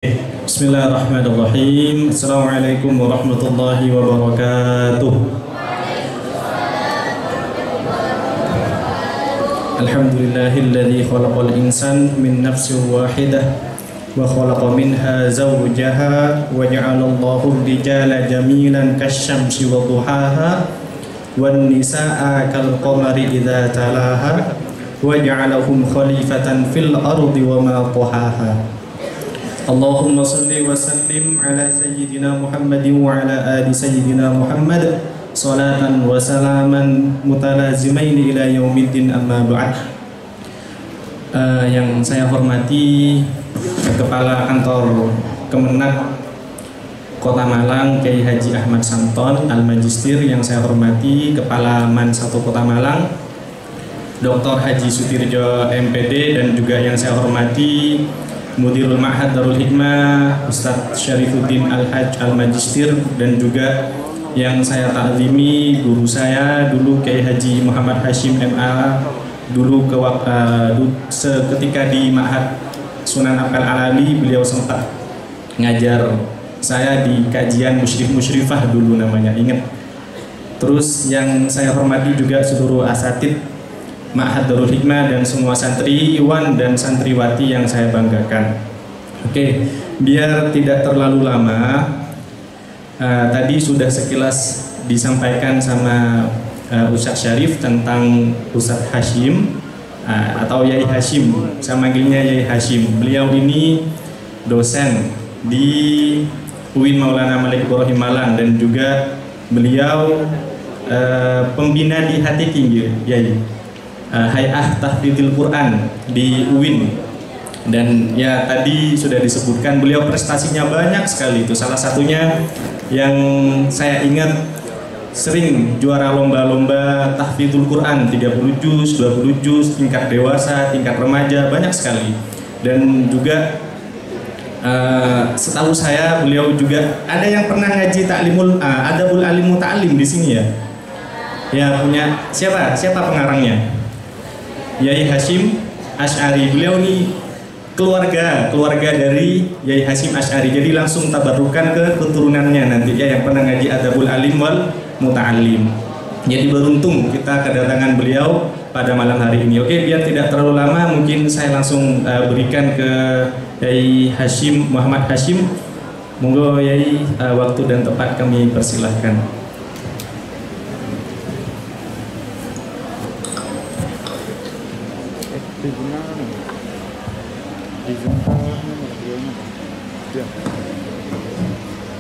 Bismillahirrahmanirrahim. Assalamualaikum warahmatullahi wabarakatuh. Alhamdulillahilladzi khalaqal insan min nafsin wahidah wa khalaqa minha zawjaha wa ja'alallahu rijala jamilan kasyamsi wa duhaha wan nisaa kal qamari idza talaha wa ja'alahum khalifatan fil ardi wa ma tahaha. Allahumma salli wa sallim ala sayyidina Muhammadin wa ala ali sayyidina Muhammad salatan wa salaman mutalazimain ila yaumiddin amma ba'd. Yang saya hormati Kepala Kantor Kemenak Kota Malang Kiai Haji Ahmad Samton Al-Magistir, yang saya hormati Kepala Man 1 Kota Malang Dr. Haji Sutirjo MPD, dan juga yang saya hormati Mudirul Ma'had Darul Hikmah Ustadz Syarifuddin Al-Hajj Al-Magistir, dan juga yang saya taklimi guru saya dulu Kiai Haji Muhammad Hashim MA, dulu seketika di Ma'had Sunan Ampel Al-Ali. Beliau sempat ngajar saya di kajian musyrif-musyrifah dulu namanya, ingat. Terus yang saya hormati juga seluruh asatid Ma'had Darul Hikmah dan semua santriwan dan santriwati yang saya banggakan. Oke, biar tidak terlalu lama, tadi sudah sekilas disampaikan sama Ustadz Syarif tentang Ustadz Hashim atau Yai Hashim. Saya manggilnya Yai Hashim. Beliau ini dosen di UIN Maulana Malik Ibrahim Malang, dan juga beliau pembina di Hati Kinggir Yai Hay'ah Tahfidil Quran di UIN. Dan ya tadi sudah disebutkan beliau prestasinya banyak sekali. Itu salah satunya yang saya ingat, sering juara lomba-lomba tahfidul Quran 30 juz, 20 juz, tingkat dewasa, tingkat remaja, banyak sekali. Dan juga setahu saya beliau juga ada yang pernah ngaji taklimul adabul alim muta'alim di sini ya. Ya punya siapa pengarangnya? Yai Hashim Asy'ari. Beliau ini keluarga dari Yai Hashim Asy'ari. Jadi langsung tabarukan ke keturunannya nanti ya, yang pernah ngaji Adabul Alim wal Muta'alim. Jadi beruntung kita kedatangan beliau pada malam hari ini. Oke, biar tidak terlalu lama, mungkin saya langsung berikan ke Yai Hashim Muhammad Hashim. Monggo Yai, waktu dan tempat kami persilahkan.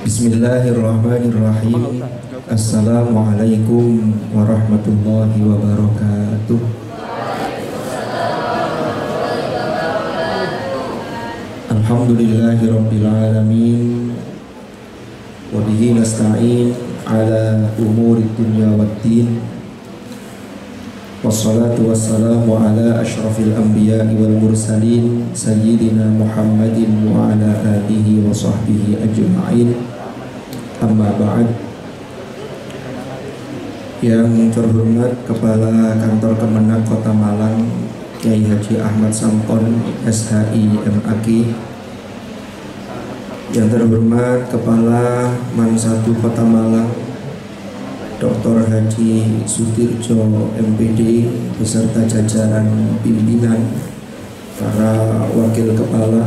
Bismillahirrahmanirrahim. Assalamualaikum warahmatullahi wabarakatuh. Alhamdulillahirabbil alamin. Wa bihi nasta'in ala umuri dunya waddin. Wassalatu wassalamu ala asyrafil anbiya'i wal mursalin sayyidina Muhammadin wa ala alihi wa sahbihi ajma'in. Amma ba'd. Yang terhormat Kepala Kantor Kemenak Kota Malang Kiai Haji Ahmad Samton SHI MAG, yang terhormat Kepala Man 1 Kota Malang Dr. Haji Sutirjo MPD beserta jajaran pimpinan, para wakil kepala,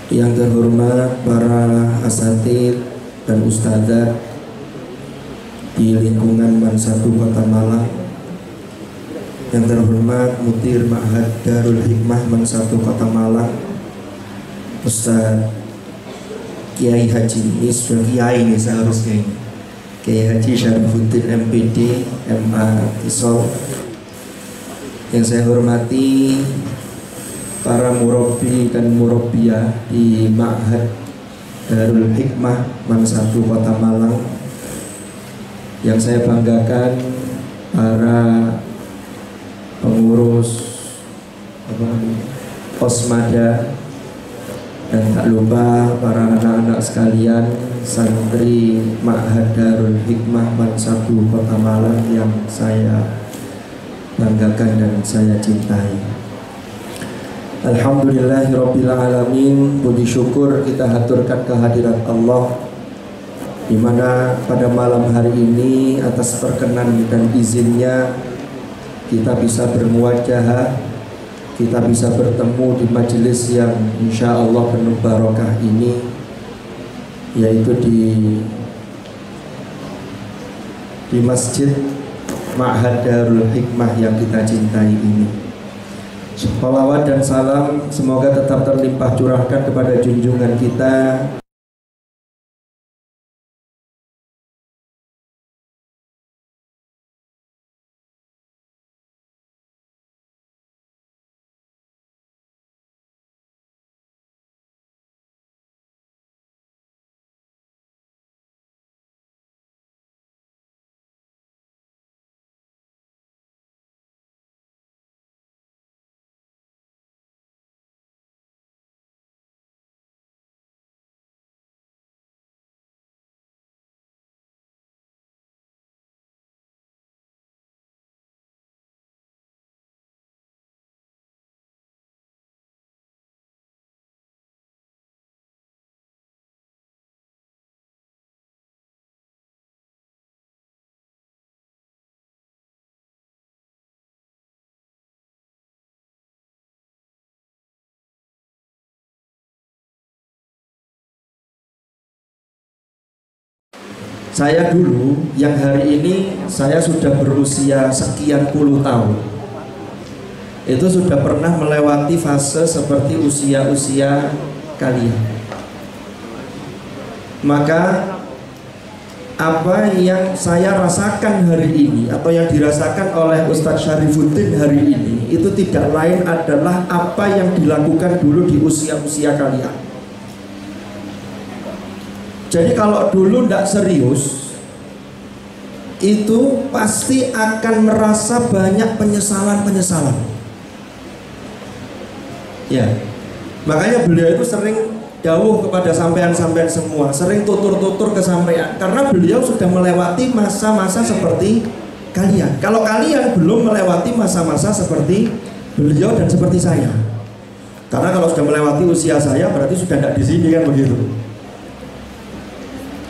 yang terhormat para asatid dan ustadzat di lingkungan Man 1 Kota Malang, yang terhormat Mudir Ma'had Darul Hikmah Man 1 Kota Malang Ustadz Kiai Haji, ini sudah Kiai ini seharusnya ini, Kiai Haji Syarifuddin MPD MA Tisol, yang saya hormati para murabbi dan murabbiyah di Ma'had Darul Hikmah Man 1 Kota Malang, yang saya banggakan para pengurus Osmada, dan tak lupa para anak-anak sekalian santri Ma'had Darul Hikmah Man 1 Kota Malang yang saya banggakan dan saya cintai. Alhamdulillahirabbil alamin. Puji syukur kita haturkan kehadirat Allah, di mana pada malam hari ini atas perkenan dan izinnya kita bisa bermuwajahah, kita bisa bertemu di majelis yang insya Allah penuh barokah ini, yaitu di Masjid Ma'had Darul Hikmah yang kita cintai ini. Shalawat dan salam semoga tetap terlimpah curahkan kepada junjungan kita saya dulu, yang hari ini saya sudah berusia sekian puluh tahun, itu sudah pernah melewati fase seperti usia-usia kalian. Maka apa yang saya rasakan hari ini atau yang dirasakan oleh Ustadz Syarifuddin hari ini itu tidak lain adalah apa yang dilakukan dulu di usia-usia kalian. Jadi kalau dulu tidak serius, itu pasti akan merasa banyak penyesalan-penyesalan. Ya, makanya beliau itu sering dawuh kepada sampean-sampean semua, sering tutur-tutur ke sampean, karena beliau sudah melewati masa-masa seperti kalian. Kalau kalian belum melewati masa-masa seperti beliau dan seperti saya, karena kalau sudah melewati usia saya berarti sudah tidak di sini kan begitu.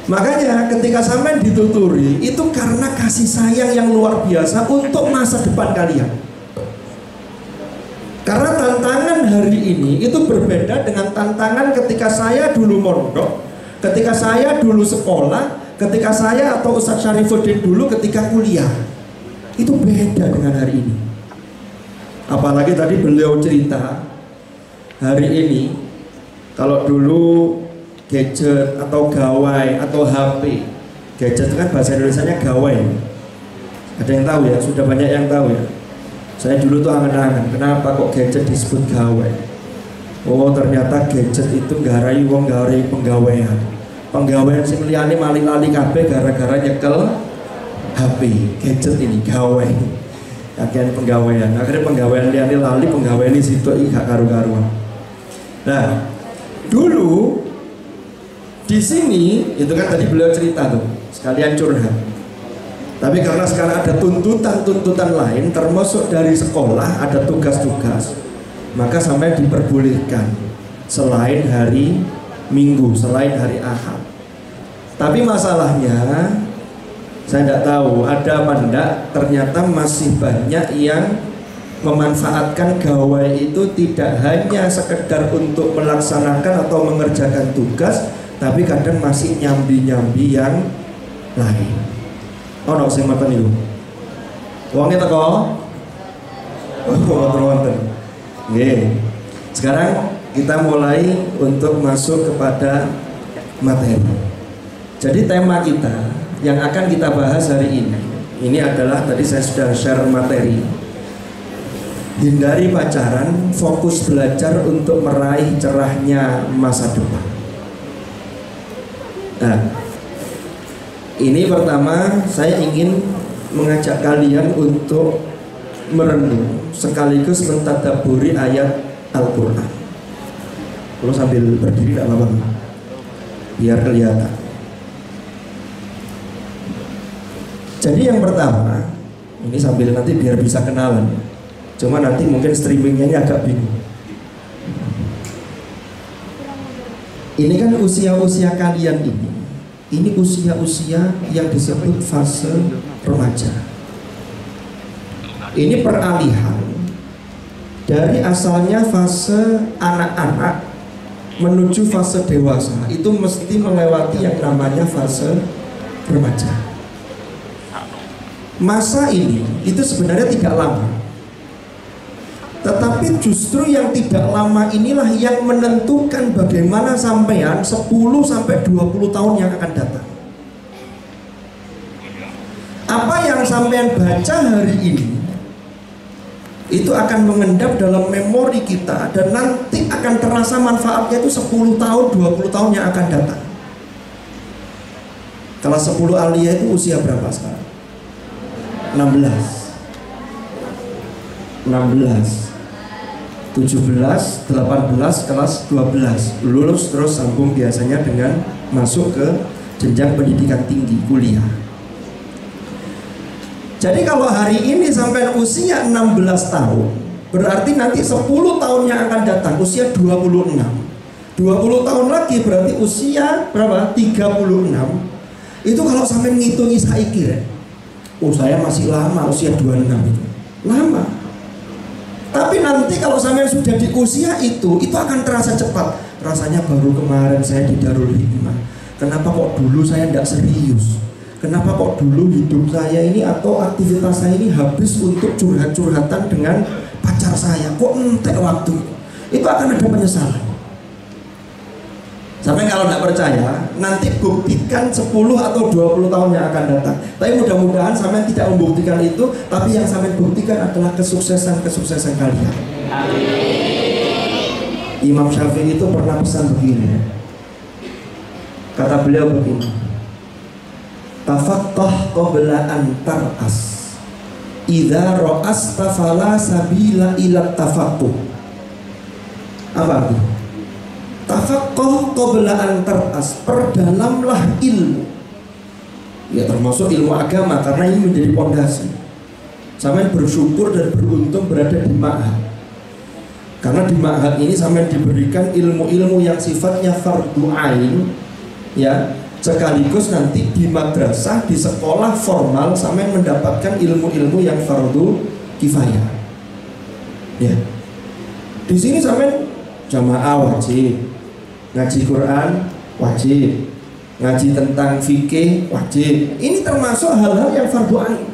Makanya ketika sampean dituturi itu karena kasih sayang yang luar biasa untuk masa depan kalian. Karena tantangan hari ini itu berbeda dengan tantangan ketika saya dulu mondok, ketika saya dulu sekolah, ketika saya atau Ustadz Syarifuddin dulu ketika kuliah. Itu beda dengan hari ini. Apalagi tadi beliau cerita hari ini, kalau dulu gadget atau gawai atau HP. Gadget itu kan bahasa Indonesianya gawai. Ada yang tahu ya? Sudah banyak yang tahu ya. Saya dulu tuh angan-angan, kenapa kok gadget disebut gawai? Oh ternyata gadget itu garai wong garai penggawaian. Penggawaian sing liyane mali-lali kabeh gara-gara nyekel HP. Gadget ini gawai. Akhirnya penggawaian. Akhirnya penggawaian liyane lali, penggawaian ini situ gak karu-karuan. Nah, dulu di sini itu kan tadi beliau cerita tuh, sekalian curhat. Tapi karena sekarang ada tuntutan-tuntutan lain, termasuk dari sekolah ada tugas-tugas, maka sampai diperbolehkan selain hari Minggu, selain hari Ahad. Tapi masalahnya saya tidak tahu ada apa enggak, ternyata masih banyak yang memanfaatkan gawai itu tidak hanya sekedar untuk melaksanakan atau mengerjakan tugas, tapi kadang masih nyambi-nyambi yang lain. Ono sing mata niku. Wonge teko. Wonten. Nggih. Sekarang kita mulai untuk masuk kepada materi. Jadi tema kita yang akan kita bahas hari ini adalah, tadi saya sudah share materi. Hindari pacaran, fokus belajar untuk meraih cerahnya masa depan. Nah, ini pertama saya ingin mengajak kalian untuk merenung sekaligus mentadabburi ayat Al-Quran. Kalau sambil berdiri tidak apa-apa, biar kelihatan. Jadi yang pertama, ini sambil nanti biar bisa kenalan. Cuma nanti mungkin streamingnya ini agak bingung. Ini kan usia-usia kalian ini usia-usia yang disebut fase remaja. Ini peralihan dari asalnya fase anak-anak menuju fase dewasa, itu mesti melewati yang namanya fase remaja. Masa ini itu sebenarnya tidak lama, tetapi justru yang tidak lama inilah yang menentukan bagaimana sampean 10 sampai 20 tahun yang akan datang. Apa yang sampean baca hari ini itu akan mengendap dalam memori kita, dan nanti akan terasa manfaatnya itu 10 tahun, 20 tahun yang akan datang. Kalau 10 aliyah itu usia berapa sekarang? 16 17, 18, kelas 12 lulus, terus sambung biasanya dengan masuk ke jenjang pendidikan tinggi, kuliah. Jadi kalau hari ini sampai usia 16 tahun, berarti nanti 10 tahun yang akan datang usia 26. 20 tahun lagi berarti usia berapa? 36. Itu kalau sampai ngitungi saiki ya. Oh, saya masih lama usia 26 itu. Lama. Tapi nanti kalau sampai sudah di usia itu akan terasa cepat. Rasanya baru kemarin saya di Darul Hikmah. Kenapa kok dulu saya tidak serius? Kenapa kok dulu hidup saya ini atau aktivitas saya ini habis untuk curhat-curhatan dengan pacar saya? Kok entek waktu? Itu akan ada penyesalan. Sampai kalau tidak percaya, nanti buktikan 10 atau 20 tahun yang akan datang. Tapi mudah-mudahan sampai tidak membuktikan itu, tapi yang sampai buktikan adalah kesuksesan kalian. Imam Syafi'i itu pernah pesan begini. Kata beliau begini, tafaqqah qabla an tar'as, idza ra'asta fala sabila ila tafaqquh. Apa itu? Tafaqqah qabla an tar'as, perdalamlah ilmu. Ya, termasuk ilmu agama, karena ini menjadi pondasi. Sampai bersyukur dan beruntung berada di ma'had, karena di ma'had ini sampai diberikan ilmu-ilmu yang sifatnya fardhu ain, ya. Sekaligus nanti di madrasah, di sekolah formal sampai mendapatkan ilmu-ilmu yang fardhu kifayah. Ya. Di sini sampai jamaah wajib, ngaji Quran wajib, ngaji tentang fikih wajib. Ini termasuk hal-hal yang fardhu ain.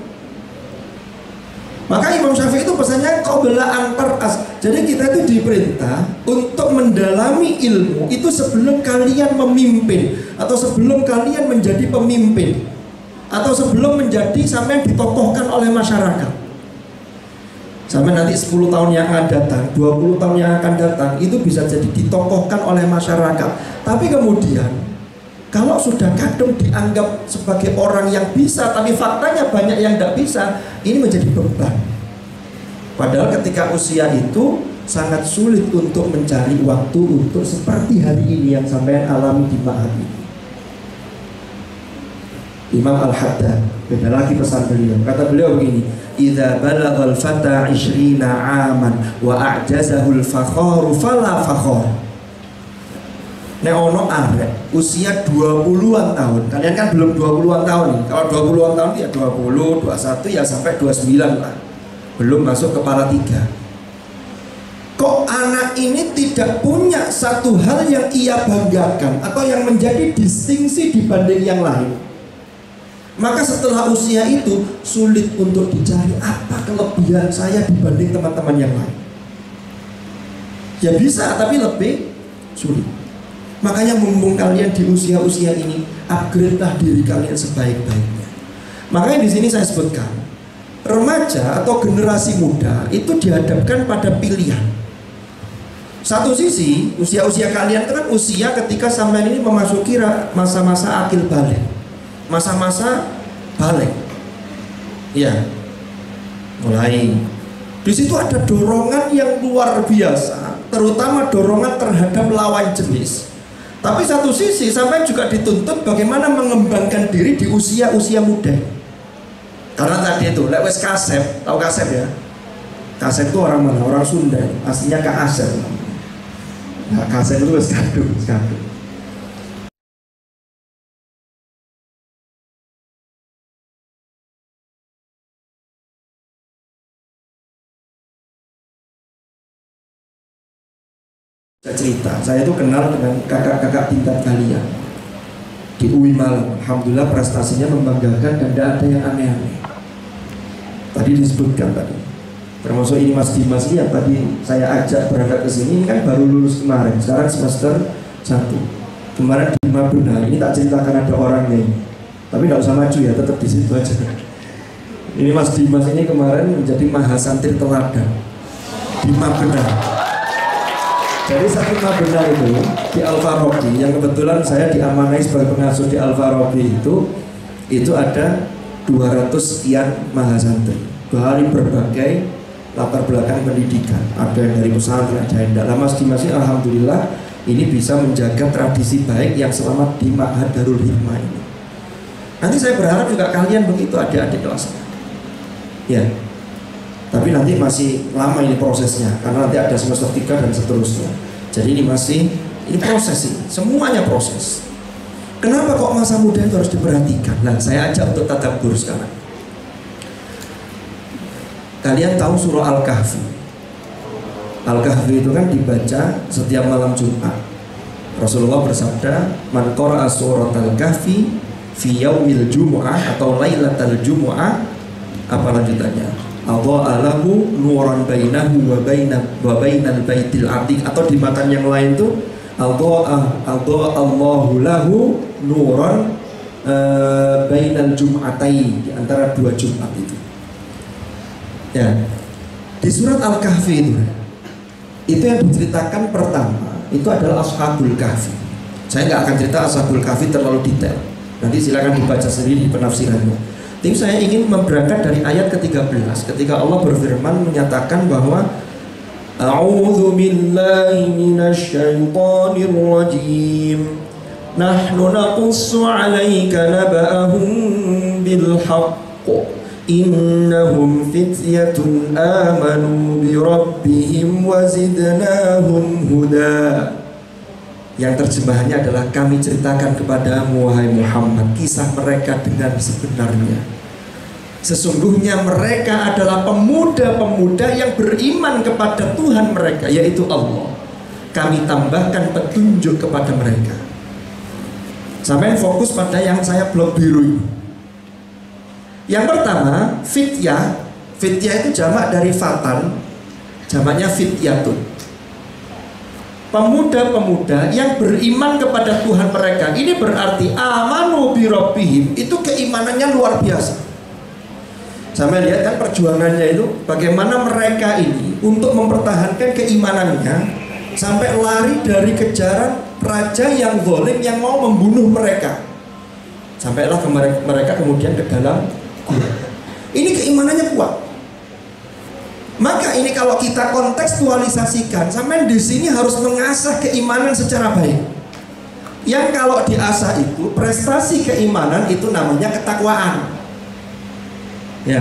Maka Imam Syafi'i itu pesannya qabla an tar'as. Jadi kita itu diperintah untuk mendalami ilmu itu sebelum kalian memimpin, atau sebelum kalian menjadi pemimpin, atau sebelum menjadi sampai ditokohkan oleh masyarakat. Sampai nanti 10 tahun yang akan datang, 20 tahun yang akan datang, itu bisa jadi ditokohkan oleh masyarakat. Tapi kemudian kalau sudah kadung dianggap sebagai orang yang bisa, tapi faktanya banyak yang tidak bisa, ini menjadi beban. Padahal ketika usia itu sangat sulit untuk mencari waktu untuk seperti hari ini yang sampai alami di ma'had ini. Imam Al-Haddad, beda lagi pesan beliau. Kata beliau begini, idza balaghal fata 20 aman wa a'jazahul fakharu fala fakhar. Nek ono arek usia 20-an tahun, kalian kan belum 20-an tahun nih. Kalau 20-an tahun ya 20, 21 ya sampai 29 lah. Belum masuk kepala 3. Kok anak ini tidak punya satu hal yang ia banggakan atau yang menjadi distingsi dibanding yang lain? Maka setelah usia itu sulit untuk dicari apa kelebihan saya dibanding teman-teman yang lain. Ya bisa, tapi lebih sulit. Makanya mumpung kalian di usia-usia ini, upgrade-lah diri kalian sebaik-baiknya. Makanya di sini saya sebutkan, remaja atau generasi muda itu dihadapkan pada pilihan. Satu sisi, usia-usia kalian itu kan usia ketika sampai ini memasuki masa-masa akil balik, masa-masa balik. Ya, mulai. Di situ ada dorongan yang luar biasa, terutama dorongan terhadap lawan jenis. Tapi satu sisi sampai juga dituntut bagaimana mengembangkan diri di usia-usia muda. Karena tadi itu, lewat Kasep, tahu Kasep ya? Kasep itu orang mana? Orang Sunda, aslinya Kak Asep. Nah, Kasep itu skaduk. cerita. Saya itu kenal dengan kakak-kakak tingkat kalian di UI Malang. Alhamdulillah prestasinya membanggakan dan tidak ada yang aneh-aneh. Tadi disebutkan tadi, termasuk ini Mas Dimas yang tadi saya ajak berangkat ke sini, ini kan baru lulus kemarin, sekarang semester 1. Kemarin di Mabena, ini tak ceritakan ada orangnya ini, tapi tidak usah maju ya, tetap di situ aja. Ini Mas Dimas ini kemarin menjadi mahasantri teladan di Mabena. Jadi satu Mabena itu di Al-Farabi, yang kebetulan saya diamanai sebagai pengasuh di Al-Farabi itu ada 200 sekian mahasantri dari berbagai latar belakang pendidikan. Ada yang dari pesantren, ada yang tidak. Mas Dimas ini alhamdulillah ini bisa menjaga tradisi baik yang selama di Ma'had Darul Hikmah ini. Nanti saya berharap juga kalian begitu, adik-adik kelasnya. Ya. Tapi nanti masih lama ini prosesnya, karena nanti ada semester 3 dan seterusnya. Jadi ini proses ini, semuanya proses. Kenapa kok masa muda itu harus diperhatikan? Nah, saya ajak untuk tadabbur sekarang. Kalian tahu surah Al-Kahfi? Al-Kahfi itu kan dibaca setiap malam Jumat. Rasulullah bersabda, "Man qara'a surat Al-Kahfi fi yaumil jumu'ah atau lailatal jumu'ah," apa lanjutannya? "Adha'a lahu nuran bainahu wa bainal baitil atiq," atau di matan yang lain tuh Allahu lahu nuran bainal jum'atain, di antara 2 Jumat itu. Ya. Di surat Al-Kahfi itu yang diceritakan pertama itu adalah Ashabul Kahfi. Saya nggak akan cerita Ashabul Kahfi terlalu detail. Nanti silakan dibaca sendiri penafsirannya. Tapi saya ingin berangkat dari ayat ke-13 ketika Allah berfirman menyatakan bahwa A'udzu billahi minasy syaithanir rajim. Nahnu naqussu 'alaika naba'ahum bil haqq. Innahum fityatun amanu bi rabbihim wa zidnahum huda. Yang terjemahannya adalah kami ceritakan kepadamu wahai Muhammad kisah mereka dengan sebenarnya. Sesungguhnya mereka adalah pemuda-pemuda yang beriman kepada Tuhan mereka, yaitu Allah. Kami tambahkan petunjuk kepada mereka. Sampai fokus pada yang saya blok biru ini. Yang pertama, fityah. Fityah itu jamak dari fatan, jamaknya fityatun. Pemuda-pemuda yang beriman kepada Tuhan mereka. Ini berarti amanu bi rabbihim, itu keimanannya luar biasa. Sampai lihat kan perjuangannya itu, bagaimana mereka ini untuk mempertahankan keimanannya sampai lari dari kejaran raja yang zalim yang mau membunuh mereka. Sampailah mereka kemudian ke dalam gua. Ini keimanannya kuat. Maka ini kalau kita kontekstualisasikan, sampai di sini harus mengasah keimanan secara baik. Yang kalau diasah itu prestasi keimanan itu namanya ketakwaan. Ya.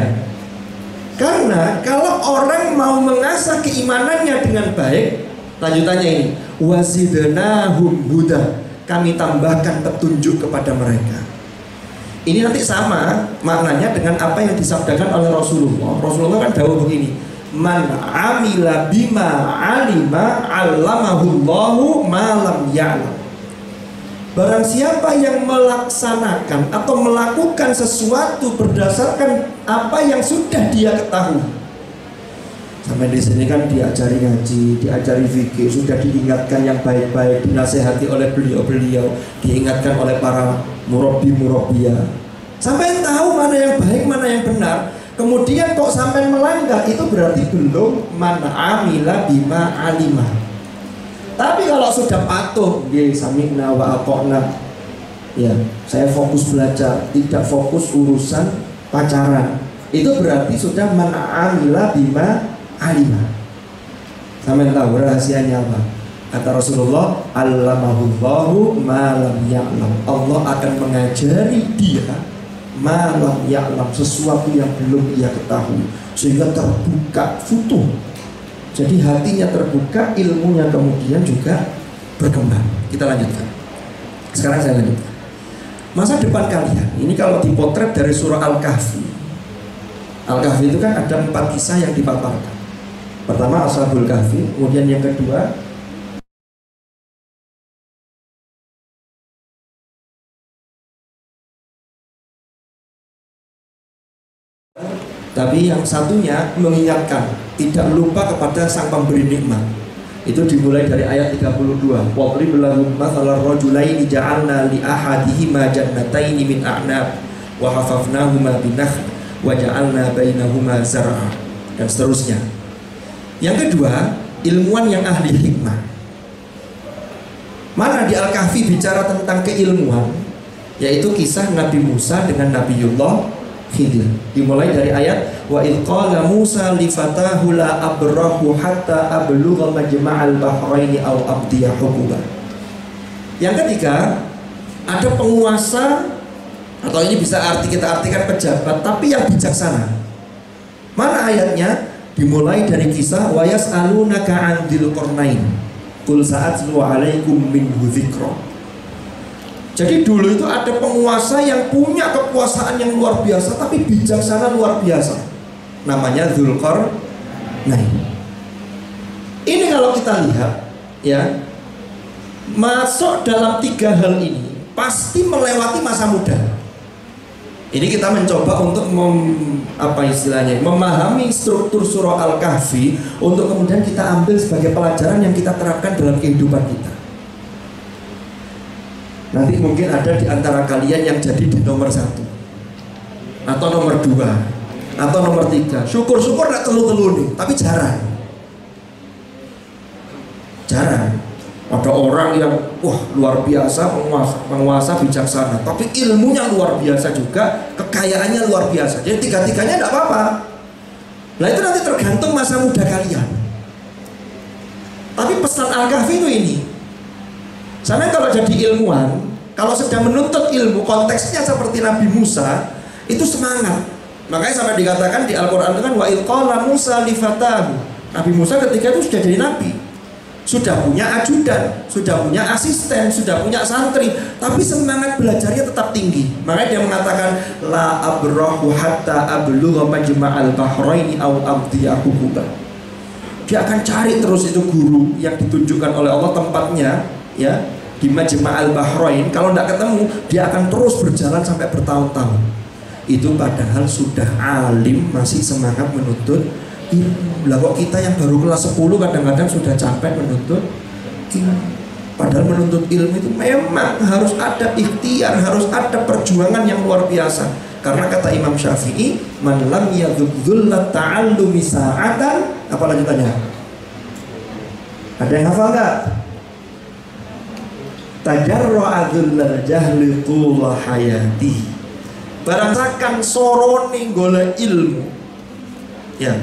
Karena kalau orang mau mengasah keimanannya dengan baik, lanjutannya ini, wazidnahum huda, kami tambahkan petunjuk kepada mereka. Ini nanti sama maknanya dengan apa yang disabdakan oleh Rasulullah. Rasulullah kan dawuh begini, man amila bima alima allamahullahu ma lam ya'lam. Barang siapa yang melaksanakan atau melakukan sesuatu berdasarkan apa yang sudah dia ketahui. Sampai di sini kan diajari ngaji, diajari fikih, sudah diingatkan yang baik-baik, dinasehati oleh beliau-beliau, diingatkan oleh para murabbi-murabbiyah. Sampai tahu mana yang baik, mana yang benar. Kemudian kok sampai melanggar, itu berarti belum man amila bima alimah. Tapi kalau sudah patuh, ya sami'na wa ata'na, ya saya fokus belajar, tidak fokus urusan pacaran, itu berarti sudah man amila bima alimah. Sampai tahu rahasianya apa? Kata Rasulullah, allamahullahu ma lam ya'lam. Allah akan mengajari dia ma lam ya'lam, sesuatu yang belum ia ketahui, sehingga terbuka futuh. Jadi hatinya terbuka, ilmunya kemudian juga berkembang. Kita lanjutkan. Sekarang saya lanjutkan. Masa depan kalian, ini kalau dipotret dari surah Al-Kahfi. Al-Kahfi itu kan ada 4 kisah yang dipaparkan. Pertama Ashabul Kahfi, kemudian yang kedua Tapi yang satunya mengingatkan, tidak lupa kepada sang pemberi nikmat. Itu dimulai dari ayat 32. Wadrib lahum mathalar rajulaini ja'alna li ahadihima jannataini min a'nab wa hafafnahuma binakhl wa ja'alna bainahuma zar'a, dan seterusnya. Yang kedua, ilmuwan yang ahli hikmah. Mana di Al-Kahfi bicara tentang keilmuan, yaitu kisah Nabi Musa dengan Nabiullah Khidir. Dimulai dari ayat wa idh qala Musa li fatahu la abrahu hatta ablugha majma'al bahraini aw amdiya huquba. Yang ketiga, ada penguasa, atau ini bisa kita artikan pejabat, tapi yang bijaksana. Mana ayatnya? Dimulai dari kisah wa yas'alunaka 'an dzil qarnain qul sa'atlu 'alaikum minhu dzikra. Jadi dulu itu ada penguasa yang punya kekuasaan yang luar biasa, tapi bijaksana luar biasa. Namanya Dzulqarnain. Ini kalau kita lihat, ya, masuk dalam 3 hal ini pasti melewati masa muda. Ini kita mencoba untuk memahami struktur surah Al-Kahfi untuk kemudian kita ambil sebagai pelajaran yang kita terapkan dalam kehidupan kita. Nanti mungkin ada di antara kalian yang jadi di nomor 1 atau nomor 2 atau nomor 3. Syukur-syukur gak telu-telu nih, tapi jarang. Ada orang yang wah luar biasa, penguasa bijaksana, tapi ilmunya luar biasa juga, kekayaannya luar biasa. Jadi 3-tiganya gak apa-apa. Nah itu nanti tergantung masa muda kalian. Tapi pesan Al-Kahfi itu ini, sampai kalau jadi ilmuwan, kalau sedang menuntut ilmu, konteksnya seperti Nabi Musa, itu semangat. Makanya sampai dikatakan di Al-Quran itu kan wa idh qala Musa li fatahu. Nabi Musa ketika itu sudah jadi nabi, sudah punya ajudan, sudah punya asisten, sudah punya santri, tapi semangat belajarnya tetap tinggi. Makanya dia mengatakan la abrahu hatta ablugha majma'al bahraini aw amdiya huquba. Dia akan cari terus itu guru yang ditunjukkan oleh Allah tempatnya, ya, di Majma'al Bahrain. Kalau tidak ketemu, dia akan terus berjalan sampai bertahun-tahun. Itu padahal sudah alim, masih semangat menuntut ilmu. Lah kok kita yang baru kelas 10 kadang-kadang sudah capek menuntut ilmu. Padahal menuntut ilmu itu memang harus ada ikhtiar, harus ada perjuangan yang luar biasa. Karena kata Imam Syafi'i, man lam yadzulla ta'allumi sa'atan, apa lanjutannya? Ada yang hafal nggak? Tajarra'a dzullal jahli tula hayati. Barasakan sorone golek ilmu. Ya.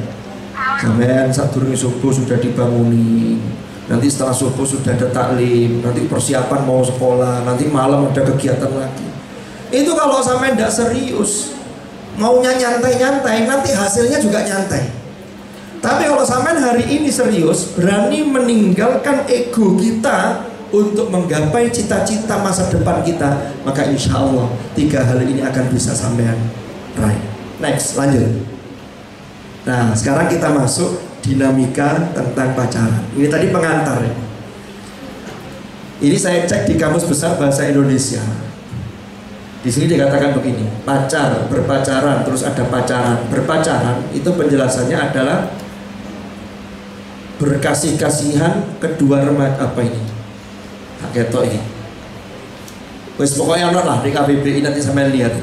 Sampean sadurunge subuh sudah dibangunin. Nanti setelah subuh sudah ada taklim, nanti persiapan mau sekolah, nanti malam ada kegiatan lagi. Itu kalau sampai tidak serius, maunya nyantai-nyantai, nanti hasilnya juga nyantai. Tapi kalau sampai hari ini serius, berani meninggalkan ego kita untuk menggapai cita-cita masa depan kita, maka insya Allah 3 hal ini akan bisa sampean raih. Next, lanjut. Nah, sekarang kita masuk dinamika tentang pacaran. Ini tadi pengantar ya. Ini saya cek di Kamus Besar Bahasa Indonesia. Di sini dikatakan begini, berpacaran, terus ada pacaran. Berpacaran itu penjelasannya adalah berkasih-kasihan kedua remaja, apa ini? Ketok ini. Wes pokoknya ono lah di KBBI nanti sampai lihat.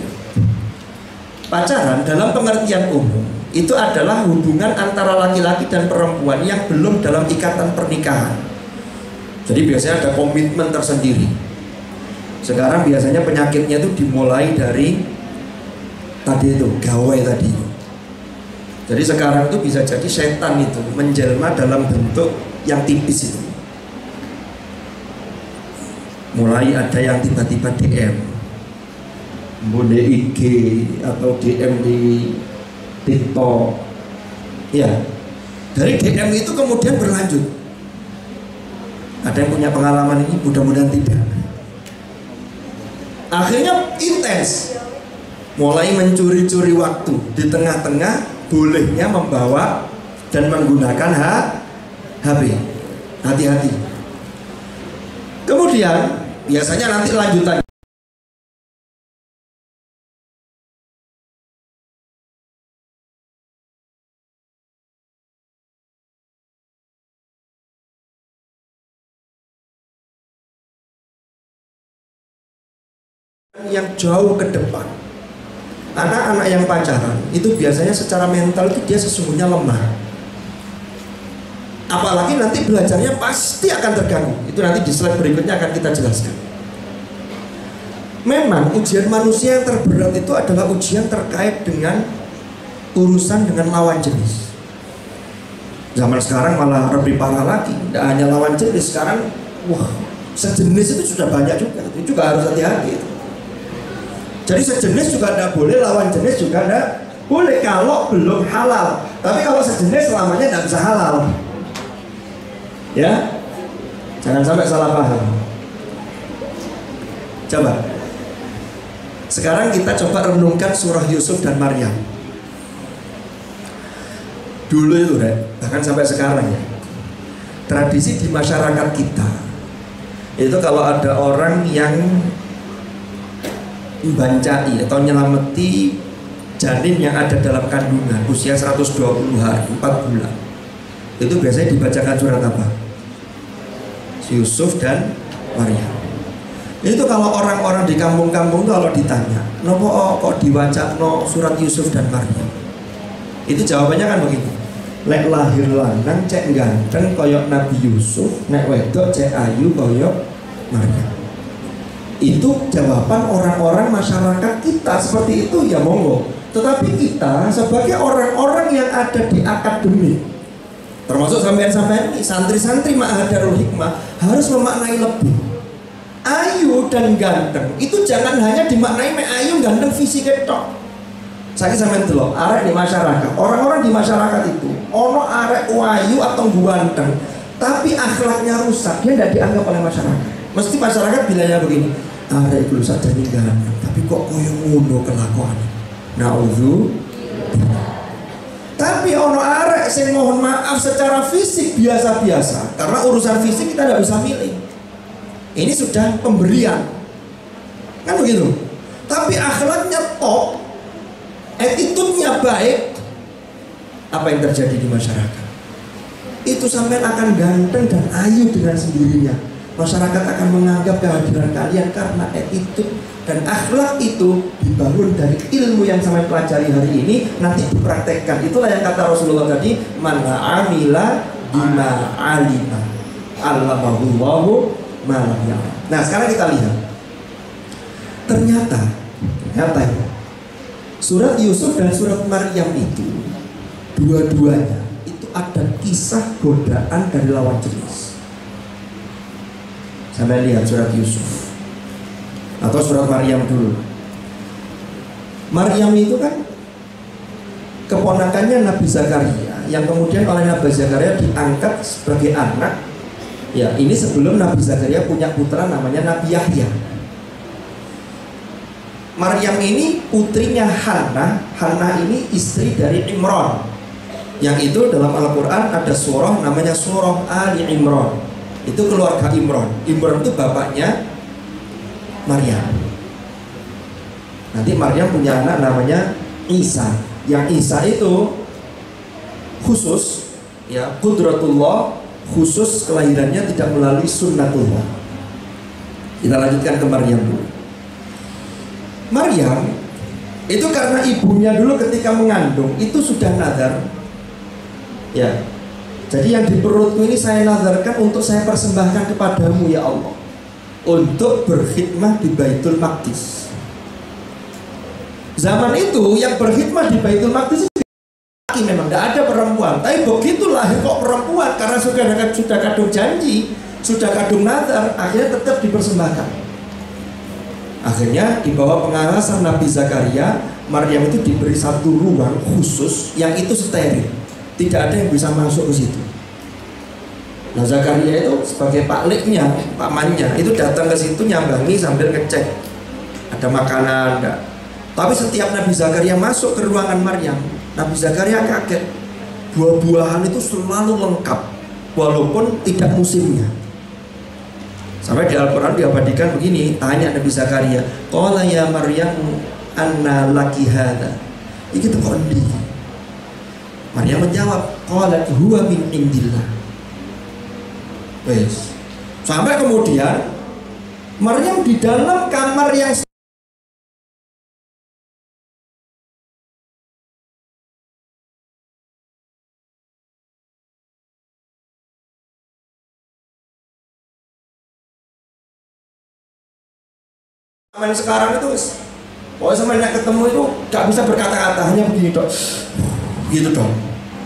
Pacaran dalam pengertian umum itu adalah hubungan antara laki-laki dan perempuan yang belum dalam ikatan pernikahan. Jadi biasanya ada komitmen tersendiri. Sekarang biasanya penyakitnya itu dimulai dari tadi itu, gawe tadi. Jadi sekarang itu bisa jadi setan itu menjelma dalam bentuk yang tipis itu. Mulai ada yang tiba-tiba DM, di IG atau DM di TikTok, ya. Dari DM itu kemudian berlanjut. Ada yang punya pengalaman ini? Mudah-mudahan tidak. Akhirnya intens, mulai mencuri-curi waktu di tengah-tengah bolehnya membawa dan menggunakan HP. Hati-hati. Kemudian biasanya nanti lanjutan yang jauh ke depan. Anak-anak yang pacaran itu biasanya secara mental itu dia sesungguhnya lemah. Apalagi nanti belajarnya pasti akan terganggu. Itu nanti di slide berikutnya akan kita jelaskan. Memang ujian manusia yang terberat itu adalah ujian terkait dengan urusan dengan lawan jenis. Zaman sekarang malah lebih parah lagi. Tidak hanya lawan jenis, sekarang wah, sejenis itu sudah banyak juga. Itu juga harus hati-hati itu. Jadi sejenis juga tidak boleh, lawan jenis juga tidak boleh kalau belum halal. Tapi kalau sejenis selamanya tidak bisa halal. Ya, jangan sampai salah paham. Coba. Sekarang kita coba renungkan surah Yusuf dan Maryam. Dulu itu, bahkan sampai sekarang ya, tradisi di masyarakat kita itu kalau ada orang yang membancai atau nyelameti janin yang ada dalam kandungan usia 120 hari, 4 bulan, itu biasanya dibacakan surat apa? Yusuf dan Maryam. Itu kalau orang-orang di kampung-kampung itu kalau ditanya, "Nopo kok diwacakno surat Yusuf dan Maryam?" Itu jawabannya kan begini. Lek lahir lanang cek ganteng koyok Nabi Yusuf, nek wedok cek ayu koyok Maryam. Itu jawaban orang-orang masyarakat kita seperti itu, ya monggo. Tetapi kita sebagai orang-orang yang ada di akademik, termasuk sampean-sampean ini, santri-santri Ma'hadarul Hikmah, harus memaknai lebih. Ayu dan ganteng itu jangan hanya dimaknai ayu ganteng fisik tok. Saya sampean delok arek di masyarakat, orang-orang di masyarakat itu ono arek ayu atau ganteng, tapi akhlaknya rusak, dia tidak dianggap oleh masyarakat. Mesti masyarakat bilangnya begini, arek itu saja nih ganteng, tapi kok koyo ngono kelakuan. Nauzubillah. Tapi ono arek sing mohon maaf secara fisik biasa-biasa, karena urusan fisik kita tidak bisa milih. Ini sudah pemberian, kan begitu. Tapi akhlaknya top, attitude-nya baik, apa yang terjadi di masyarakat? Itu sampai akan ganteng dan ayu dengan sendirinya. Masyarakat akan menganggap kehadiran kalian karena attitude dan akhlak itu dibangun dari ilmu yang sampai pelajari hari ini, nanti dipraktekkan. Itulah yang kata Rasulullah tadi, man amila bima alima allamahullahu ma lam ya'lam. Nah, sekarang kita lihat. Ternyata surat Yusuf dan surat Maryam itu dua-duanya itu ada kisah godaan dari lawan jenis. Sampai lihat surat Yusuf atau surat Maryam dulu. Maryam itu kan keponakannya Nabi Zakaria, yang kemudian oleh Nabi Zakaria diangkat sebagai anak. Ya, ini sebelum Nabi Zakaria punya putra namanya Nabi Yahya. Maryam ini putrinya Hannah. Hannah ini istri dari Imran. Yang itu dalam Al-Quran ada surah namanya surah Ali Imran. Itu keluarga Imran. Imran itu bapaknya Maryam. Nanti Maryam punya anak namanya Isa. Yang Isa itu khusus, ya, qudratullah, khusus kelahirannya tidak melalui sunnatullah. Kita lanjutkan ke Maryam dulu. Maryam itu karena ibunya dulu ketika mengandung itu sudah nazar, ya. Jadi yang di perutku ini saya nazarkan untuk saya persembahkan kepadamu ya Allah, untuk berkhidmah di Baitul Maqdis. Zaman itu yang berkhidmah di Baitul Maqdis memang tidak ada perempuan, tapi begitu lahir kok perempuan, karena sudah kadung janji, sudah kadung nazar, akhirnya tetap dipersembahkan. Akhirnya di bawah pengawasan Nabi Zakaria, Maryam itu diberi satu ruang khusus yang itu steril, tidak ada yang bisa masuk ke situ. Nah, Zakaria itu sebagai pakliknya, pamannya, itu datang ke situ nyambangi sambil ngecek ada makanan enggak. Tapi setiap Nabi Zakaria masuk ke ruangan Maryam, Nabi Zakaria kaget. Buah-buahan itu selalu lengkap walaupun tidak musimnya. Sampai di Al-Quran diabadikan begini, tanya Nabi Zakaria, qala ya Maryam anna laki hadha. Iki teko endi? Maryam menjawab, qalat huwa min indillah. Wes. Sampai kemudian Maryam di dalam kamar yang Zaman sekarang itu pokoknya sama nak ketemu itu gak bisa berkata-kata, hanya begini dok, gitu dong.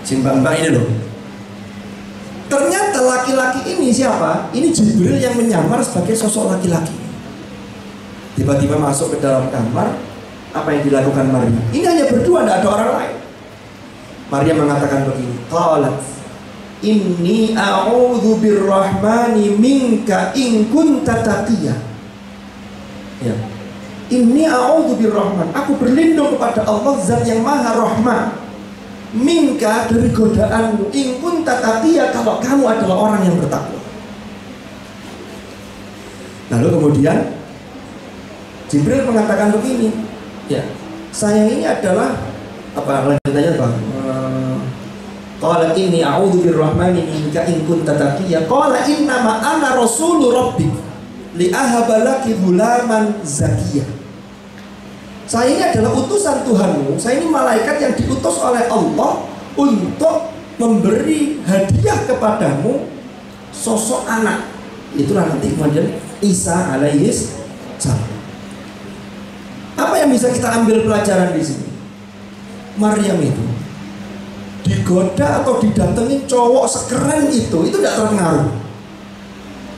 Si mbak-mbak ini loh. Ternyata laki-laki ini siapa? Ini Jibril yang menyamar sebagai sosok laki-laki. Tiba-tiba masuk ke dalam kamar. Apa yang dilakukan Maryam? Ini hanya berdua, tidak ada orang lain. Maryam mengatakan begini, qalat inni a'udzu birrahmani minka in kunta taqiyya. Ya. Inni a'udzu birrahman. Aku berlindung kepada Allah Zat yang Maha Rahman. Minka, dari godaanmu. In kunta taqiyya, kalau kamu adalah orang yang bertakwa. Lalu kemudian Jibril mengatakan begini, ya, saya ini adalah apa lanjutannya Bang? Qala inni a'udzu birrahmani minka in kunta taqiyya. Qala innama ana rasulu rabbik li ahaba laki ghulaman zakiyya. Saya ini adalah utusan Tuhanmu. Saya ini malaikat yang diutus oleh Allah untuk memberi hadiah kepadamu sosok anak. Itulah nanti kemudian Isa alaihis salam. Apa yang bisa kita ambil pelajaran di sini? Maryam itu digoda atau didatengin cowok sekeren itu tidak terpengaruh.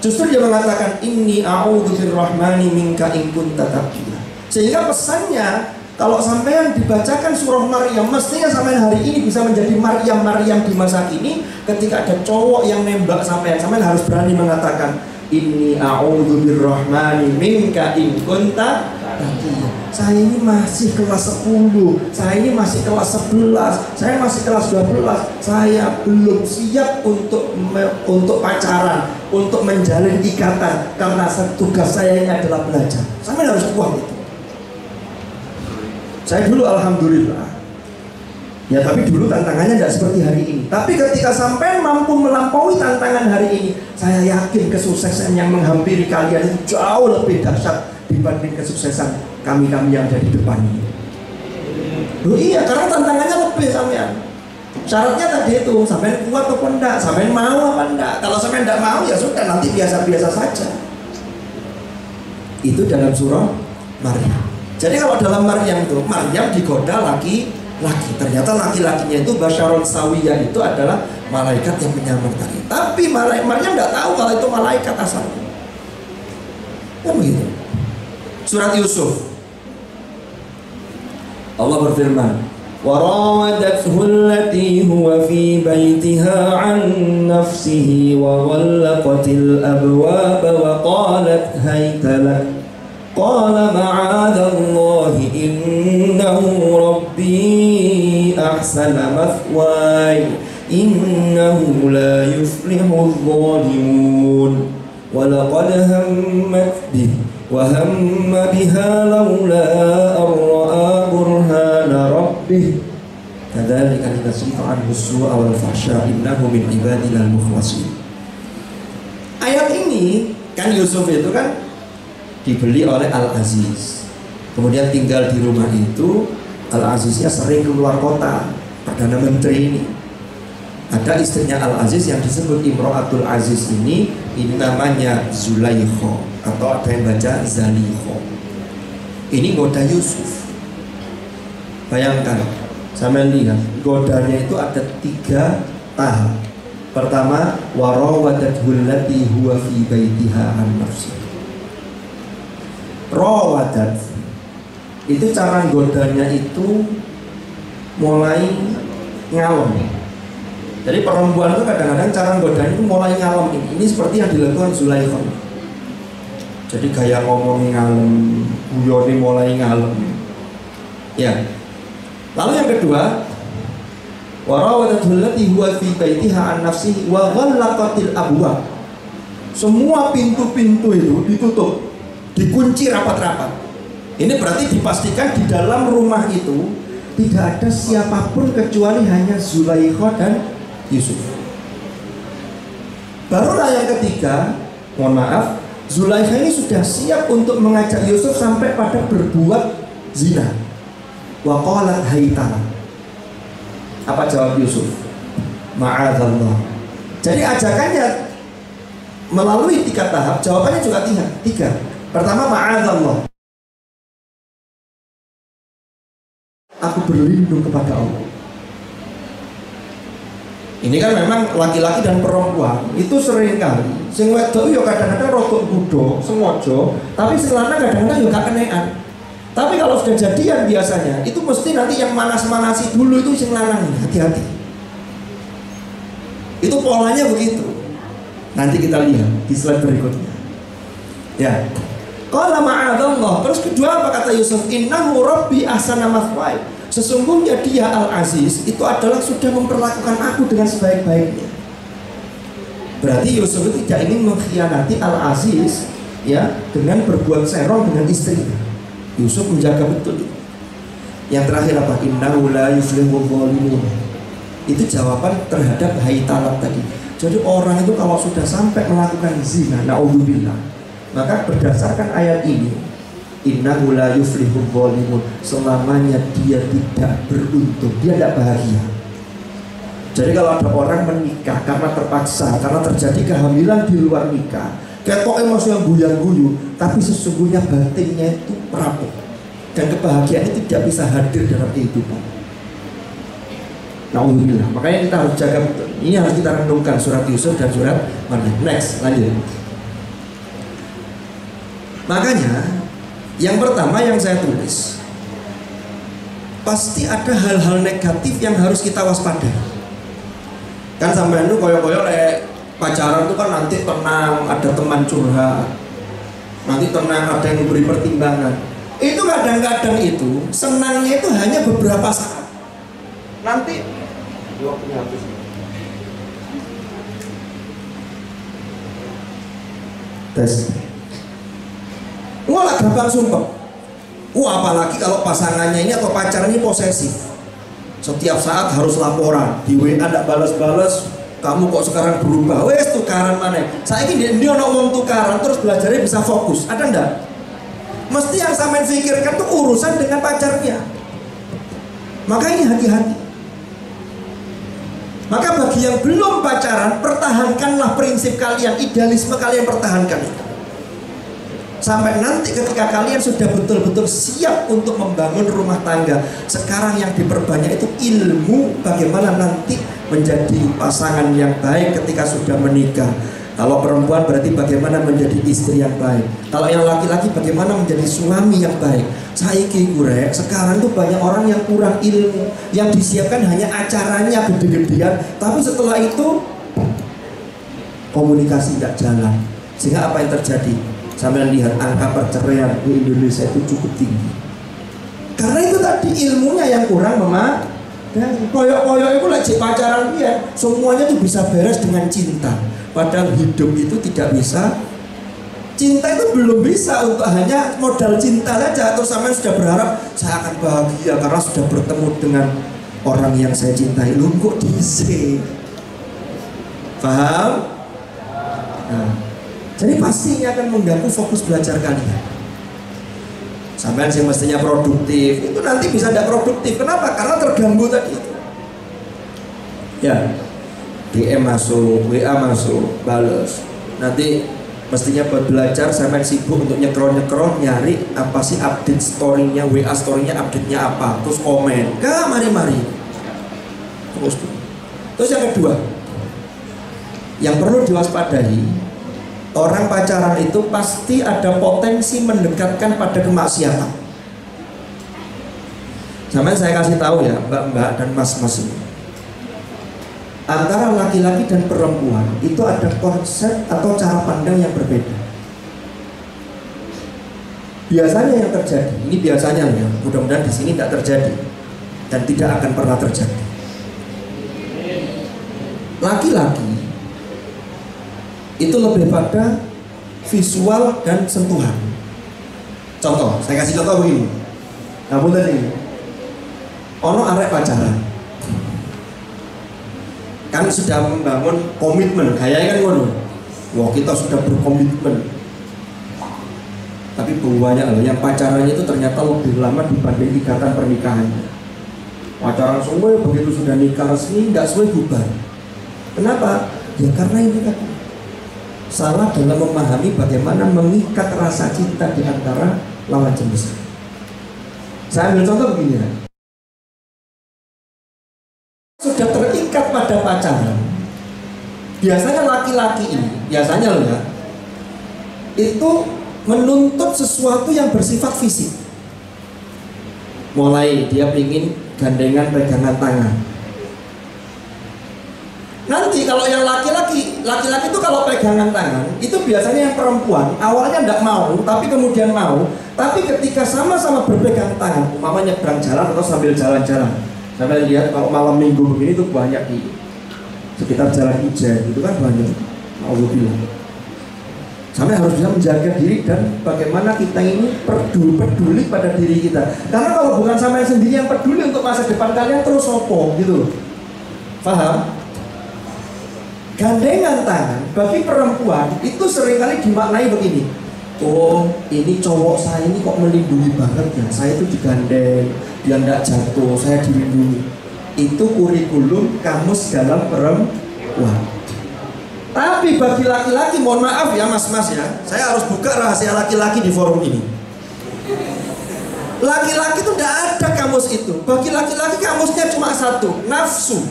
Justru dia mengatakan inni a'udzu birrahmani minka in kunta taqiyya. Sehingga pesannya, kalau sampean dibacakan surah Maryam, mestinya sampean hari ini bisa menjadi Maryam di masa kini. Ketika ada cowok yang nembak sampean harus berani mengatakan inni a'udzu birrahmani minka in kunta taqiyya. Saya ini masih kelas 10, saya ini masih kelas 11, saya masih kelas 12. Saya belum siap untuk pacaran, untuk menjalin ikatan, karena tugas saya ini adalah belajar. Sampai harus kuat itu. Saya dulu alhamdulillah, ya tapi dulu tantangannya tidak seperti hari ini. Tapi ketika sampai mampu melampaui tantangan hari ini, saya yakin kesuksesan yang menghampiri kalian itu jauh lebih dahsyat dibanding kesuksesan kami-kami yang ada di depan ini. Loh iya, karena tantangannya lebih sampean. Syaratnya tadi itu, sampean kuat atau enggak, sampean mau apa enggak. Kalau sampean enggak mau ya sudah, nanti biasa-biasa saja. Itu dalam surah Maryam. Jadi kalau dalam Maryam itu, Maryam digoda laki-laki. Ternyata laki-lakinya itu Basyarun Sawiyah, itu adalah malaikat yang menyamar tadi. Tapi Maryam enggak tahu kalau itu malaikat asalnya. Kan begitu. Surat Yusuf, Allah berfirman, وَرَاوَدَتْهُ الَّتِي هُوَ فِي بَيْتِهَا عَنْ نَفْسِهِ وَغَلَّقَتِ الْأَبْوَابَ وَقَالَتْ هَيْتَ لَكَ قَالَ مَعَاذَ اللَّهِ إِنَّهُ رَبِّي أَحْسَنَ مَثْوَايَ إِنَّهُ لَا يُفْلِحُ الظَّالِمُونَ وَلَقَدْ هَمَّتْ بِهِ وَهَمَّ بِهَا لَوْلَا أَن رَّأَىٰ بُرْهَانَ رَبِّهِ كَذَٰلِكَ لِنَصْرِفَ عَنْهُ السُّوءَ وَالْفَحْشَاءَ إِنَّهُ مِنْ عِبَادِنَا الْمُخْلَصِينَ. Ayat ini kan Yusuf itu kan dibeli oleh Al-Aziz, kemudian tinggal di rumah itu. Al-Aziznya sering keluar kota. Perdana Menteri ini ada istrinya Al-Aziz yang disebut Imro'atul Aziz ini namanya Zulaikha, atau ada yang baca Zalikha. Ini goda Yusuf. Bayangkan, sampai lihat godanya itu ada 3 tahap. Pertama, warawadathu allati huwa fi baitiha an nafsi. Rawadat itu cara godanya itu mulai ngalem. Jadi perempuan itu kadang-kadang cara godanya itu mulai ngalem. Ini seperti yang dilakukan Zulaikha. Jadi gaya ngomongnya ngalem, guyone mulai ngalem. Ya. Lalu yang kedua, warawadathu allati huwa fi baitiha an nafsihi wa ghallaqatil abwab. Semua pintu-pintu itu ditutup, dikunci rapat-rapat. Ini berarti dipastikan di dalam rumah itu tidak ada siapapun kecuali hanya Zulaikha dan Yusuf. Barulah yang ketiga, mohon maaf, Zulaikha ini sudah siap untuk mengajak Yusuf sampai pada berbuat zina. Wa qalat haytala. Apa jawab Yusuf? Ma'adzallah. Jadi ajakannya melalui 3 tahap, jawabannya juga 3. Pertama, ma'adzallah. aku berlindung kepada Allah. Ini kan memang laki-laki dan perempuan itu sering kali sing wedok yo kadang-kadang rodok kudo sengaja, tapi sing lanang kadang-kadang yo gak kenekan. Tapi kalau sudah jadian biasanya itu mesti nanti yang manas-manasi dulu itu sing lanang. Hati-hati. Itu polanya begitu. Nanti kita lihat di slide berikutnya. Ya. Qala ma'adzallah. Terus kedua apa kata Yusuf? Innahu rabbi ahsana mathwaya. Sesungguhnya dia Al-Aziz itu adalah sudah memperlakukan aku dengan sebaik-baiknya. Berarti Yusuf itu tidak ingin mengkhianati Al-Aziz ya dengan berbuat serong dengan istrinya. Yusuf menjaga betul itu. Yang terakhir apa? Innahu la yuflihul zalimun. Itu jawaban terhadap hai talab tadi. Jadi orang itu kalau sudah sampai melakukan zina, naudzubillah, maka berdasarkan ayat ini, innahu la yuflihul zalimun, selamanya dia tidak beruntung, dia tidak bahagia. Jadi kalau ada orang menikah karena terpaksa, karena terjadi kehamilan di luar nikah, ketoknya masih yang guyu-guyu, tapi sesungguhnya batinnya itu rapuh dan kebahagiaan itu tidak bisa hadir dalam kehidupan. Nauzubillah. Makanya kita harus jaga betul. Ini harus kita renungkan surat Yusuf dan surat Maryam. Next, lanjut. Makanya yang pertama yang saya tulis, pasti ada hal-hal negatif yang harus kita waspadai. Kan sampean itu koyo-koyo pacaran itu kan nanti tenang, ada teman curhat, nanti tenang, ada yang memberi pertimbangan. Itu kadang-kadang itu senangnya itu hanya beberapa saat. Nanti waktunya habis. Tes. Wah, gampang sumpah. Apalagi kalau pasangannya ini atau pacarnya ini posesif. Setiap saat harus laporan, di WA tidak balas-balas. Kamu kok sekarang berubah? Wes tukaran mana? Saya ini dia ngomong tukaran terus belajarnya bisa fokus. Ada ndak? Mesti yang sampean pikirkan tuh urusan dengan pacarnya. Maka ini hati-hati. Maka bagi yang belum pacaran, pertahankanlah prinsip kalian, idealisme kalian pertahankan. Sampai nanti ketika kalian sudah betul-betul siap untuk membangun rumah tangga, sekarang yang diperbanyak itu ilmu bagaimana nanti menjadi pasangan yang baik ketika sudah menikah. Kalau perempuan berarti bagaimana menjadi istri yang baik. Kalau yang laki-laki bagaimana menjadi suami yang baik. Saiki kurek, sekarang tuh banyak orang yang kurang ilmu, yang disiapkan hanya acaranya gede-gedean, tapi setelah itu komunikasi tidak jalan. Sehingga apa yang terjadi? Sampai lihat angka perceraian di Indonesia itu cukup tinggi. Karena itu tadi ilmunya yang kurang dan koyok-koyok itu lagi pacaran dia, semuanya tuh bisa beres dengan cinta. Padahal hidup itu tidak bisa. Cinta itu belum bisa untuk hanya modal cinta saja. Terus sampai sudah berharap saya akan bahagia karena sudah bertemu dengan orang yang saya cintai. Lu kok diisi? Paham? Nah, jadi pasti ini akan mengganggu fokus belajar kalian. Sampai yang mestinya produktif itu nanti bisa tidak produktif. Kenapa? Karena terganggu tadi itu. Ya, DM masuk, WA masuk, bales. Nanti mestinya buat belajar sampai sibuk untuk nyekrol nyari apa sih update story-nya, WA story-nya update-nya apa, terus komen. Gak mari-mari. Terus yang kedua, yang perlu diwaspadai, orang pacaran itu pasti ada potensi mendekatkan pada kemaksiatan. Sampai saya kasih tahu ya, mbak-mbak dan mas-mas ini. Antara laki-laki dan perempuan itu ada konsep atau cara pandang yang berbeda. Biasanya yang terjadi, ini biasanya ya, mudah-mudahan di sini tidak terjadi dan tidak akan pernah terjadi. Laki-laki itu lebih pada visual dan sentuhan. Contoh, saya kasih contoh begini. Kamu tadi, ono arek pacaran. Kan sudah membangun komitmen, kayaknya kan ngono. Wah, kita sudah berkomitmen. Tapi banyak loh yang pacarannya itu ternyata lebih lama dibanding ikatan pernikahannya. Pacaran semua begitu sudah nikah resmi nggak sesuai bubar. Kenapa? Ya karena ini kan salah dalam memahami bagaimana mengikat rasa cinta di antara lawan jenis. Saya ambil contoh begini ya. sudah terikat pada pacaran, biasanya laki-laki ini, biasanya loh ya, itu menuntut sesuatu yang bersifat fisik. Mulai dia pingin gandengan pegangan tangan. Nanti kalau yang laki-laki itu kalau pegangan tangan, itu biasanya yang perempuan awalnya tidak mau, tapi kemudian mau. Tapi ketika sama-sama berpegang tangan, umpamanya nyebrang jalan atau sambil jalan-jalan, sampai lihat kalau malam minggu begini tuh banyak di sekitar Jalan Ijen, itu kan banyak. Alhamdulillah. Sampai harus bisa menjaga diri dan bagaimana kita ini peduli pada diri kita. Karena kalau bukan sama yang sendiri yang peduli untuk masa depan kalian, terus sopo gitu. Paham? Gandengan tangan bagi perempuan itu seringkali dimaknai begini. Oh, ini cowok saya ini kok melindungi banget ya. Saya itu digandeng, dia tidak jatuh, saya dilindungi. Itu kurikulum kamus dalam perempuan. Tapi bagi laki-laki, mohon maaf ya mas-mas ya, saya harus buka rahasia laki-laki di forum ini. Laki-laki itu tidak ada kamus itu. Bagi laki-laki kamusnya cuma satu, nafsu.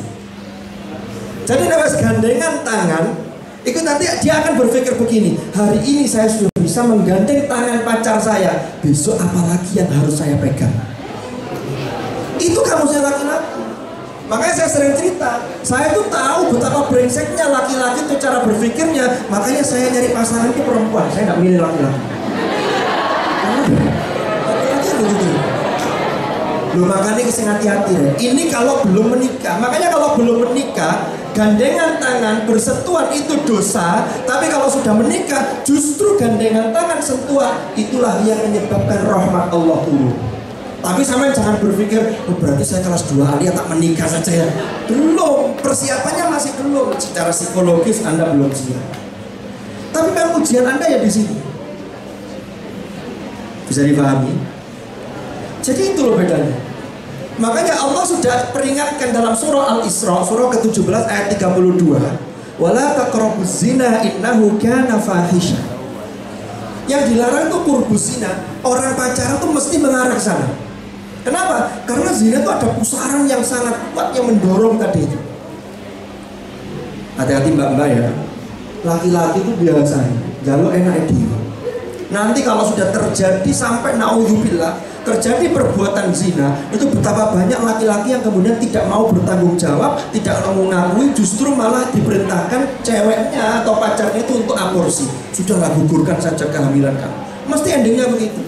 Jadi lewat gandengan tangan, itu nanti dia akan berpikir begini, hari ini saya sudah bisa menggandeng tangan pacar saya, besok apalagi yang harus saya pegang. Itu kamusnya laki-laki. Makanya saya sering cerita, saya tuh tahu betapa brengseknya laki-laki itu cara berpikirnya. Makanya saya nyari pasangan itu perempuan, saya nggak milih laki-laki. Laki-laki begitu. Loh, makanya kesini hati-hati ya. Ini kalau belum menikah. Makanya kalau belum menikah, gandengan tangan bersentuhan itu dosa. Tapi kalau sudah menikah, justru gandengan tangan sentuhan itulah yang menyebabkan rahmat Allah turun. Tapi sama jangan berpikir, oh berarti saya kelas 2 alia tak menikah saja ya. Belum, persiapannya masih belum. Secara psikologis Anda belum siap. Tapi kan ujian Anda ya di sini. Bisa dipahami? Jadi itu loh bedanya. Makanya Allah sudah peringatkan dalam surah Al-Isra, surah ke-17 ayat 32. Wala taqrabuz zina innahu kana fahisha. Yang dilarang itu qurbuz zina. Orang pacaran tuh mesti mengarah ke sana. Kenapa? Karena zina itu ada pusaran yang sangat kuat yang mendorong tadi itu. Hati-hati mbak-mbak ya. Laki-laki itu biasanya jalur enak dia. Nanti kalau sudah terjadi sampai naudzubillah terjadi perbuatan zina, itu betapa banyak laki-laki yang kemudian tidak mau bertanggung jawab, tidak mau mengakui, justru malah diperintahkan ceweknya atau pacarnya itu untuk aborsi. Sudahlah, gugurkan saja kehamilan kamu. Mesti endingnya begitu.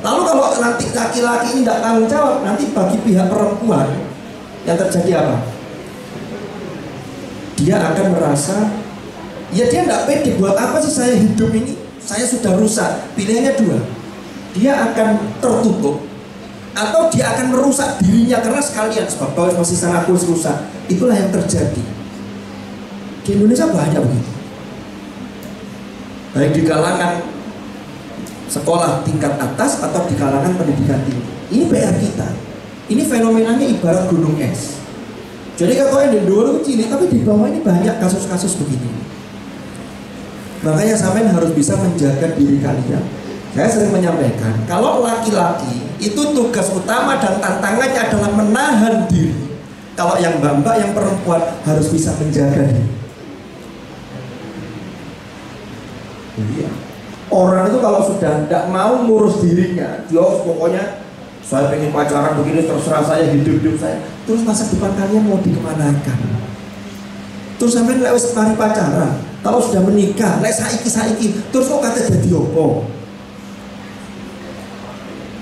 Lalu kalau nanti laki-laki ini tidak tanggung jawab, nanti bagi pihak perempuan yang terjadi apa? Dia akan merasa, ya dia tidak pede, buat apa sih saya hidup ini? Saya sudah rusak. Pilihannya dua. Dia akan tertutup atau dia akan merusak dirinya karena sekalian sebab bahwa masih sangat rusak. Itulah yang terjadi di Indonesia, banyak begitu, baik di kalangan sekolah tingkat atas atau di kalangan pendidikan tinggi. Ini PR kita. Ini fenomenanya ibarat gunung es. Jadi katanya di luar itu cilik, tapi di bawah ini banyak kasus-kasus begini. Makanya sampean harus bisa menjaga diri kalian. Saya sering menyampaikan, kalau laki-laki itu tugas utama dan tantangannya adalah menahan diri. Kalau yang mbak-mbak, yang perempuan harus bisa menjaga diri. Iya. Orang itu kalau sudah tidak mau ngurus dirinya, dia pokoknya saya pengen pacaran begini, terserah saya, hidup saya. Terus masa depan kalian mau dikemanakan? Terus sampai lewat mari pacaran, kalau sudah menikah, lek saiki, terus kok kata jadi opo?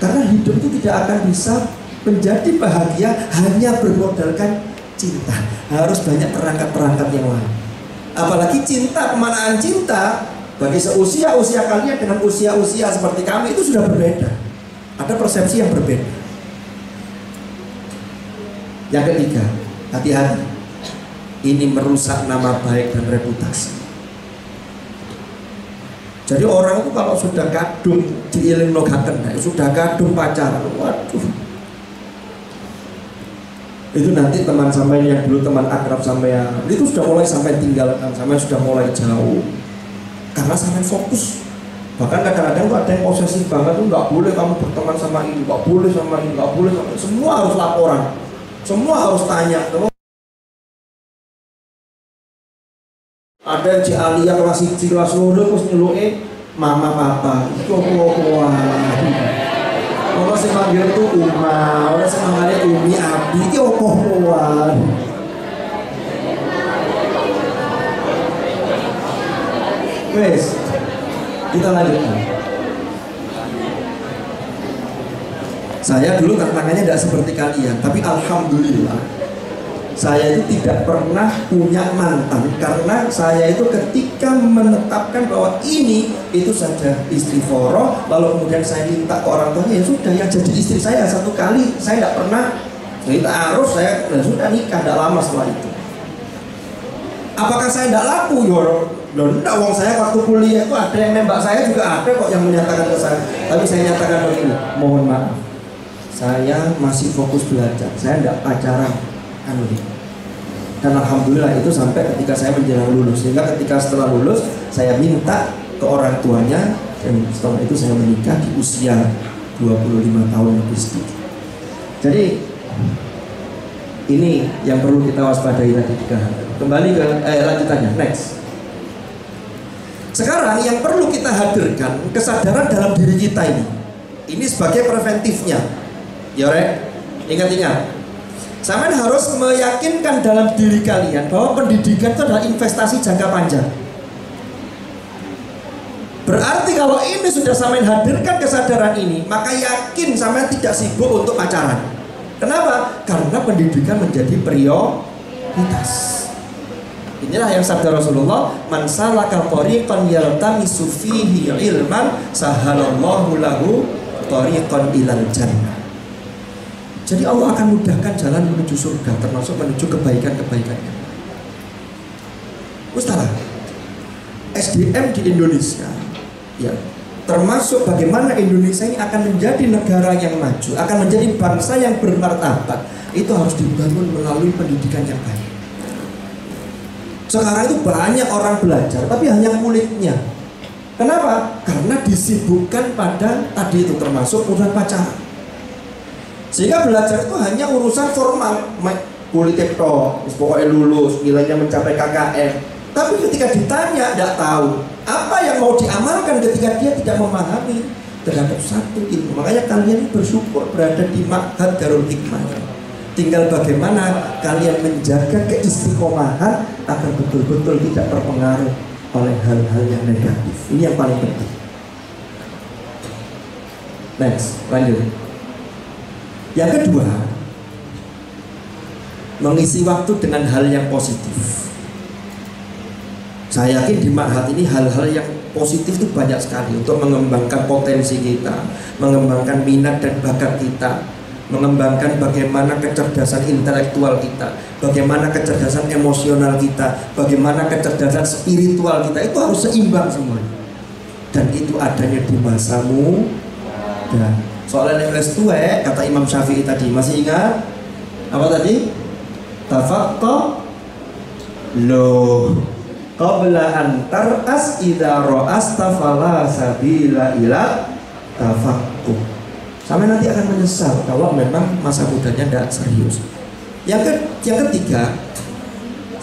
Karena hidup itu tidak akan bisa menjadi bahagia hanya bermodalkan cinta. Harus banyak perangkat-perangkat yang lain. Apalagi cinta, pemanaan cinta bagi seusia-usia kalian dengan usia-usia seperti kami itu sudah berbeda. Ada persepsi yang berbeda. Yang ketiga, hati-hati. Ini merusak nama baik dan reputasi. Jadi orang itu kalau sudah kadung diiling logaten, sudah kadung pacaran, waduh, itu nanti teman sampai yang dulu teman akrab sampai itu sudah mulai sampai tinggalkan, sampai sudah mulai jauh, karena sampai fokus. Bahkan kadang-kadang tuh ada yang posesif banget tuh, nggak boleh kamu berteman sama ini, nggak boleh sama ini, nggak boleh sama ini. Semua harus laporan, semua harus tanya. Ada Cik Alia kelas 1 kelas 2 terus nyeluke mama papa. Iku opo-opo wae. Ono sing manggil tuh Uma, ono sing manggil Umi Abi, iki opo-opo wae. Wes, kita lanjutkan. Saya dulu tantangannya tidak seperti kalian, tapi alhamdulillah saya itu tidak pernah punya mantan, karena saya itu ketika menetapkan bahwa ini itu saja istri foroh, lalu kemudian saya minta ke orang tuanya, ya sudah, yang jadi istri saya satu kali, saya tidak pernah cerita arus, saya sudah nikah, tidak lama setelah itu. Apakah saya tidak laku? Tidak, wong saya waktu kuliah itu ada yang nembak saya, juga ada kok yang menyatakan ke saya, tapi saya nyatakan begini, mohon maaf, saya masih fokus belajar, saya tidak pacaran. Dan alhamdulillah itu sampai ketika saya menjelang lulus, sehingga ketika setelah lulus saya minta ke orang tuanya, dan setelah itu saya menikah di usia 25 tahun lebih sedikit. Jadi ini yang perlu kita waspadai tadi. Kembali ke lanjutannya, next. Sekarang yang perlu kita hadirkan kesadaran dalam diri kita ini sebagai preventifnya. Ya rek, ingat-ingat, Saman harus meyakinkan dalam diri kalian bahwa pendidikan itu adalah investasi jangka panjang. Berarti kalau ini sudah Saman hadirkan kesadaran ini, maka yakin Saman tidak sibuk untuk pacaran. Kenapa? Karena pendidikan menjadi prioritas. Inilah yang sabda Rasulullah, man salaka thariqan yaltamisu fihi ilman sahalallahu lahu thariqan ilal jannah. Jadi Allah akan mudahkan jalan menuju surga, termasuk menuju kebaikan-kebaikannya. Ustaz, SDM di Indonesia, ya, termasuk bagaimana Indonesia ini akan menjadi negara yang maju, akan menjadi bangsa yang bermartabat, itu harus dibangun melalui pendidikan yang baik. Sekarang itu banyak orang belajar, tapi hanya kulitnya. Kenapa? Karena disibukkan pada tadi itu, termasuk urusan pacaran. Sehingga belajar itu hanya urusan formal, kulit tok, pokoknya lulus, nilainya mencapai KKM. Tapi ketika ditanya, tidak tahu apa yang mau diamalkan ketika dia tidak memahami terhadap satu ilmu. Makanya kalian bersyukur berada di Ma'had Darul Hikmah. Tinggal bagaimana kalian menjaga keistiqomahan agar betul-betul tidak terpengaruh oleh hal-hal yang negatif. Ini yang paling penting. Next, lanjut. Yang kedua, mengisi waktu dengan hal yang positif. Saya yakin di Ma'had ini hal-hal yang positif itu banyak sekali untuk mengembangkan potensi kita, mengembangkan minat dan bakat kita, mengembangkan bagaimana kecerdasan intelektual kita, bagaimana kecerdasan emosional kita, bagaimana kecerdasan spiritual kita. Itu harus seimbang semuanya. Dan itu adanya di masa muda. Soalnya yang tua, kata Imam Syafi'i tadi, masih ingat? Apa tadi? Tafaqqa loh qabla an tar'as idza ra'asta fala sabila ila tafaqquh. Sampai nanti akan menyesal kalau memang masa mudanya tidak serius. Yang ketiga,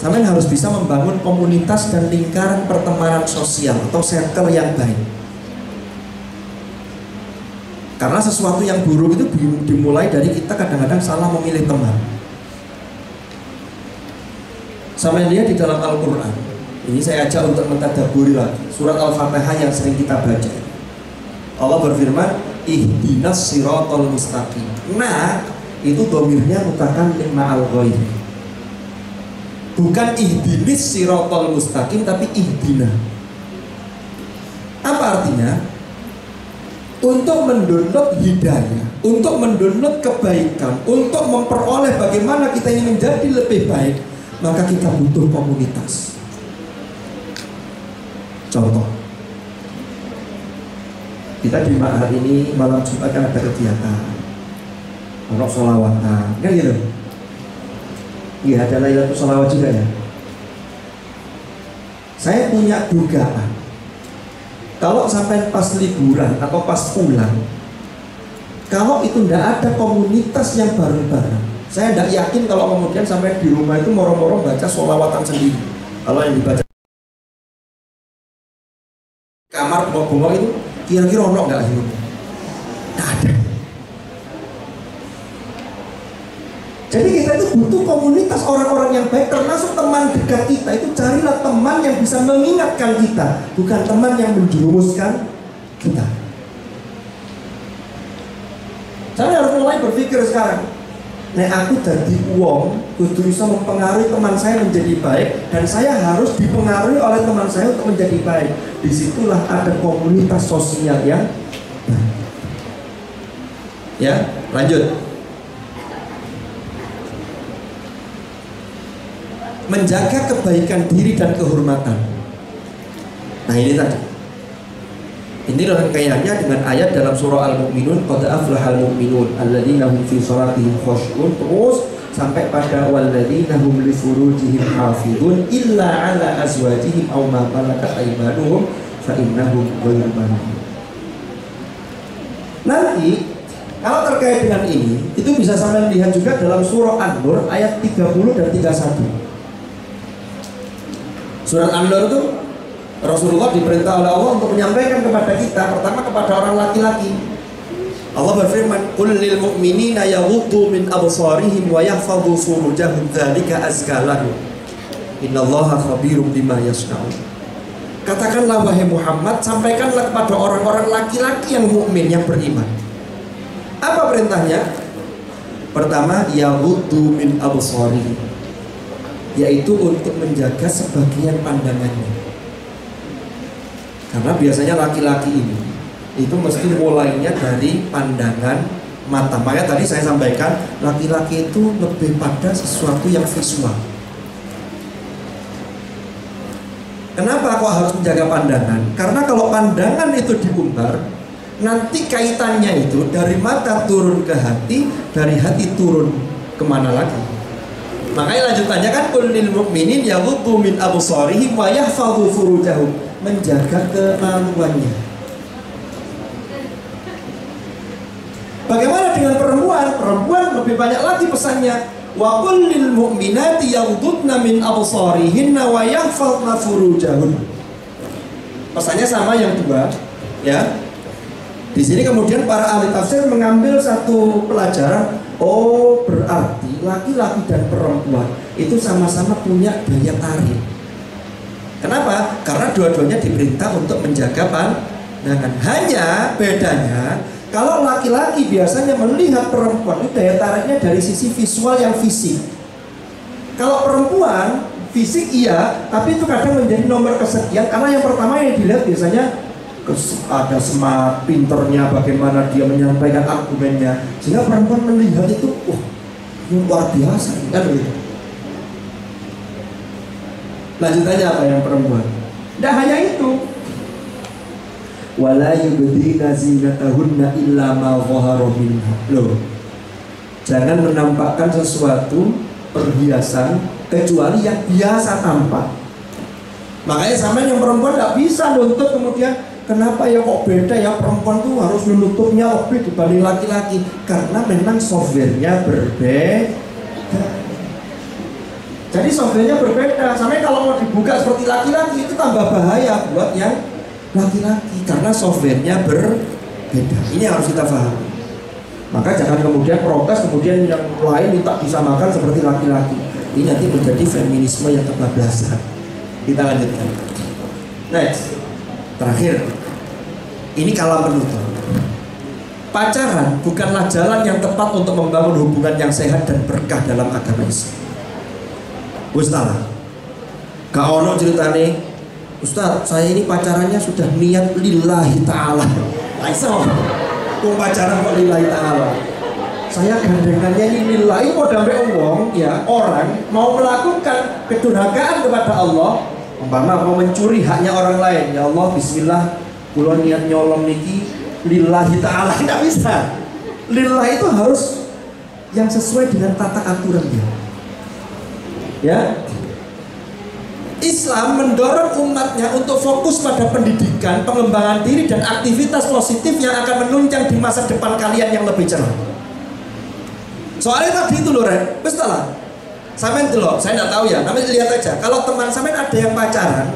sampai harus bisa membangun komunitas dan lingkaran pertemanan sosial atau circle yang baik. Karena sesuatu yang buruk itu dimulai dari kita kadang-kadang salah memilih teman. Sampai lihat di dalam Al-Quran, ini saya ajak untuk mentadaburi lagi surat Al-Fatihah yang sering kita baca. Allah berfirman, ihdinas siratal mustaqim. Nah, itu domirnya mutakallim ma'al ghairi. Bukan ihdinis siratal mustaqim, tapi ihdina. Apa artinya? Untuk mendownload hidayah, untuk mendownload kebaikan, untuk memperoleh bagaimana kita ini menjadi lebih baik, maka kita butuh komunitas. Contoh, kita di Ma'had ini malam Jumat kan ada kegiatan, ono sholawatan, kan gitu. Iya, ada Lailatul Sholawat juga ya. Saya punya dugaan, kalau sampai pas liburan atau pas pulang, kalau itu tidak ada komunitas yang bareng-bareng, saya tidak yakin kalau kemudian sampai di rumah itu moro-moro baca sholawatan sendiri. Kalau yang dibaca kamar bengok-bengok itu kira-kira ono nggak hidup? Nggak ada. Jadi kita itu butuh komunitas orang-orang yang baik, termasuk teman dekat kita. Itu carilah teman yang bisa mengingatkan kita, bukan teman yang menjerumuskan kita. Saya harus mulai berpikir sekarang, nek aku jadi uang, kudu bisa mempengaruhi teman saya menjadi baik, dan saya harus dipengaruhi oleh teman saya untuk menjadi baik. Disitulah ada komunitas sosial yang baik. Ya, lanjut. Menjaga kebaikan diri dan kehormatan. Nah ini tadi. Ini rangkaiannya dengan ayat dalam surah Al-Mu'minun, qad aflahal mu'minun alladzina hum fi shalatihim khashu'un, terus sampai pada walladzina hum li furujihim hafizun illa ala azwajihim aw ma malakat aymanuhum fa innahum ghairu malumin. Nanti kalau terkait dengan ini, itu bisa sampai lihat juga dalam surah An-Nur ayat 30 dan 31. Surat An-Nur itu Rasulullah diperintah oleh Allah untuk menyampaikan kepada kita, pertama kepada orang laki-laki. Allah berfirman, "Qul lil mu'minina yaghuddu min absarihim wa yahfadhu furujahum dzalika azka lahum. Innallaha khabirum bima yasnaun." Katakanlah wahai Muhammad, sampaikanlah kepada orang-orang laki-laki yang mukmin, yang beriman. Apa perintahnya? Pertama, yaghuddu min absarihim, yaitu untuk menjaga sebagian pandangannya. Karena biasanya laki-laki ini itu mesti mulainya dari pandangan mata. Makanya tadi saya sampaikan, laki-laki itu lebih pada sesuatu yang visual. Kenapa kok harus menjaga pandangan? Karena kalau pandangan itu diumbar, nanti kaitannya itu dari mata turun ke hati, dari hati turun kemana lagi. Makanya lanjutannya kan qul lil mu'minin yaghuddu min absarihim wa yahfadhu furujahum, menjaga kemaluannya. Bagaimana dengan perempuan? Perempuan lebih banyak lagi pesannya, wa qul lil mu'minati yaghuddna min absarihinna wa yahfadhna furujahun. Pesannya sama yang dua, ya. Di sini kemudian para ahli tafsir mengambil satu pelajaran. Oh, berarti laki-laki dan perempuan itu sama-sama punya daya tarik. Kenapa? Karena dua-duanya diperintah untuk menjaga pandangan. Hanya bedanya, kalau laki-laki biasanya melihat perempuan itu daya tariknya dari sisi visual yang fisik. Kalau perempuan fisik iya, tapi itu kadang menjadi nomor kesekian. Karena yang pertama yang dilihat biasanya ada smart, pinternya, bagaimana dia menyampaikan argumennya, sehingga perempuan melihat itu, luar biasa, kan begitu. Lanjutannya apa yang perempuan? Tidak hanya itu, wala yubdina zinatahunna illa ma dhahara minha. Loh, jangan menampakkan sesuatu perhiasan kecuali yang biasa tampak. Makanya sama yang perempuan tidak bisa nuntut kemudian, kenapa ya kok beda ya, perempuan tuh harus menutupnya lebih dibanding laki-laki. Karena memang softwarenya berbeda. Jadi softwarenya berbeda. Sampai kalau mau dibuka seperti laki-laki itu tambah bahaya buat yang laki-laki, karena softwarenya berbeda. Ini harus kita pahami. Maka jangan kemudian protes, kemudian yang lain minta disamakan seperti laki-laki. Ini nanti menjadi feminisme yang kebablasan. Kita lanjutkan. Next. Terakhir, ini kala penutup. Pacaran bukanlah jalan yang tepat untuk membangun hubungan yang sehat dan berkah dalam agama Islam. Ustaz, gak ono ceritane, Ustaz, saya ini pacarannya sudah niat lillahi ta'ala. Aisyah, kok pacaran kok lillahi ta'ala? Saya gandengannya ini lillahi, mau damai omong, ya, orang mau melakukan kedurhakaan kepada Allah. Umpama mau mencuri haknya orang lain, ya Allah, bismillah, kula niat nyolong niki lillahi ta'ala. Tidak bisa. Lillahi itu harus yang sesuai dengan tata aturannya. Ya, Islam mendorong umatnya untuk fokus pada pendidikan, pengembangan diri, dan aktivitas positif yang akan menunjang di masa depan kalian yang lebih cerah. Soalnya tadi itu loh, Ren, betul. Sampai itu loh, saya nggak tahu ya, namanya lihat aja. Kalau teman sampai ada yang pacaran,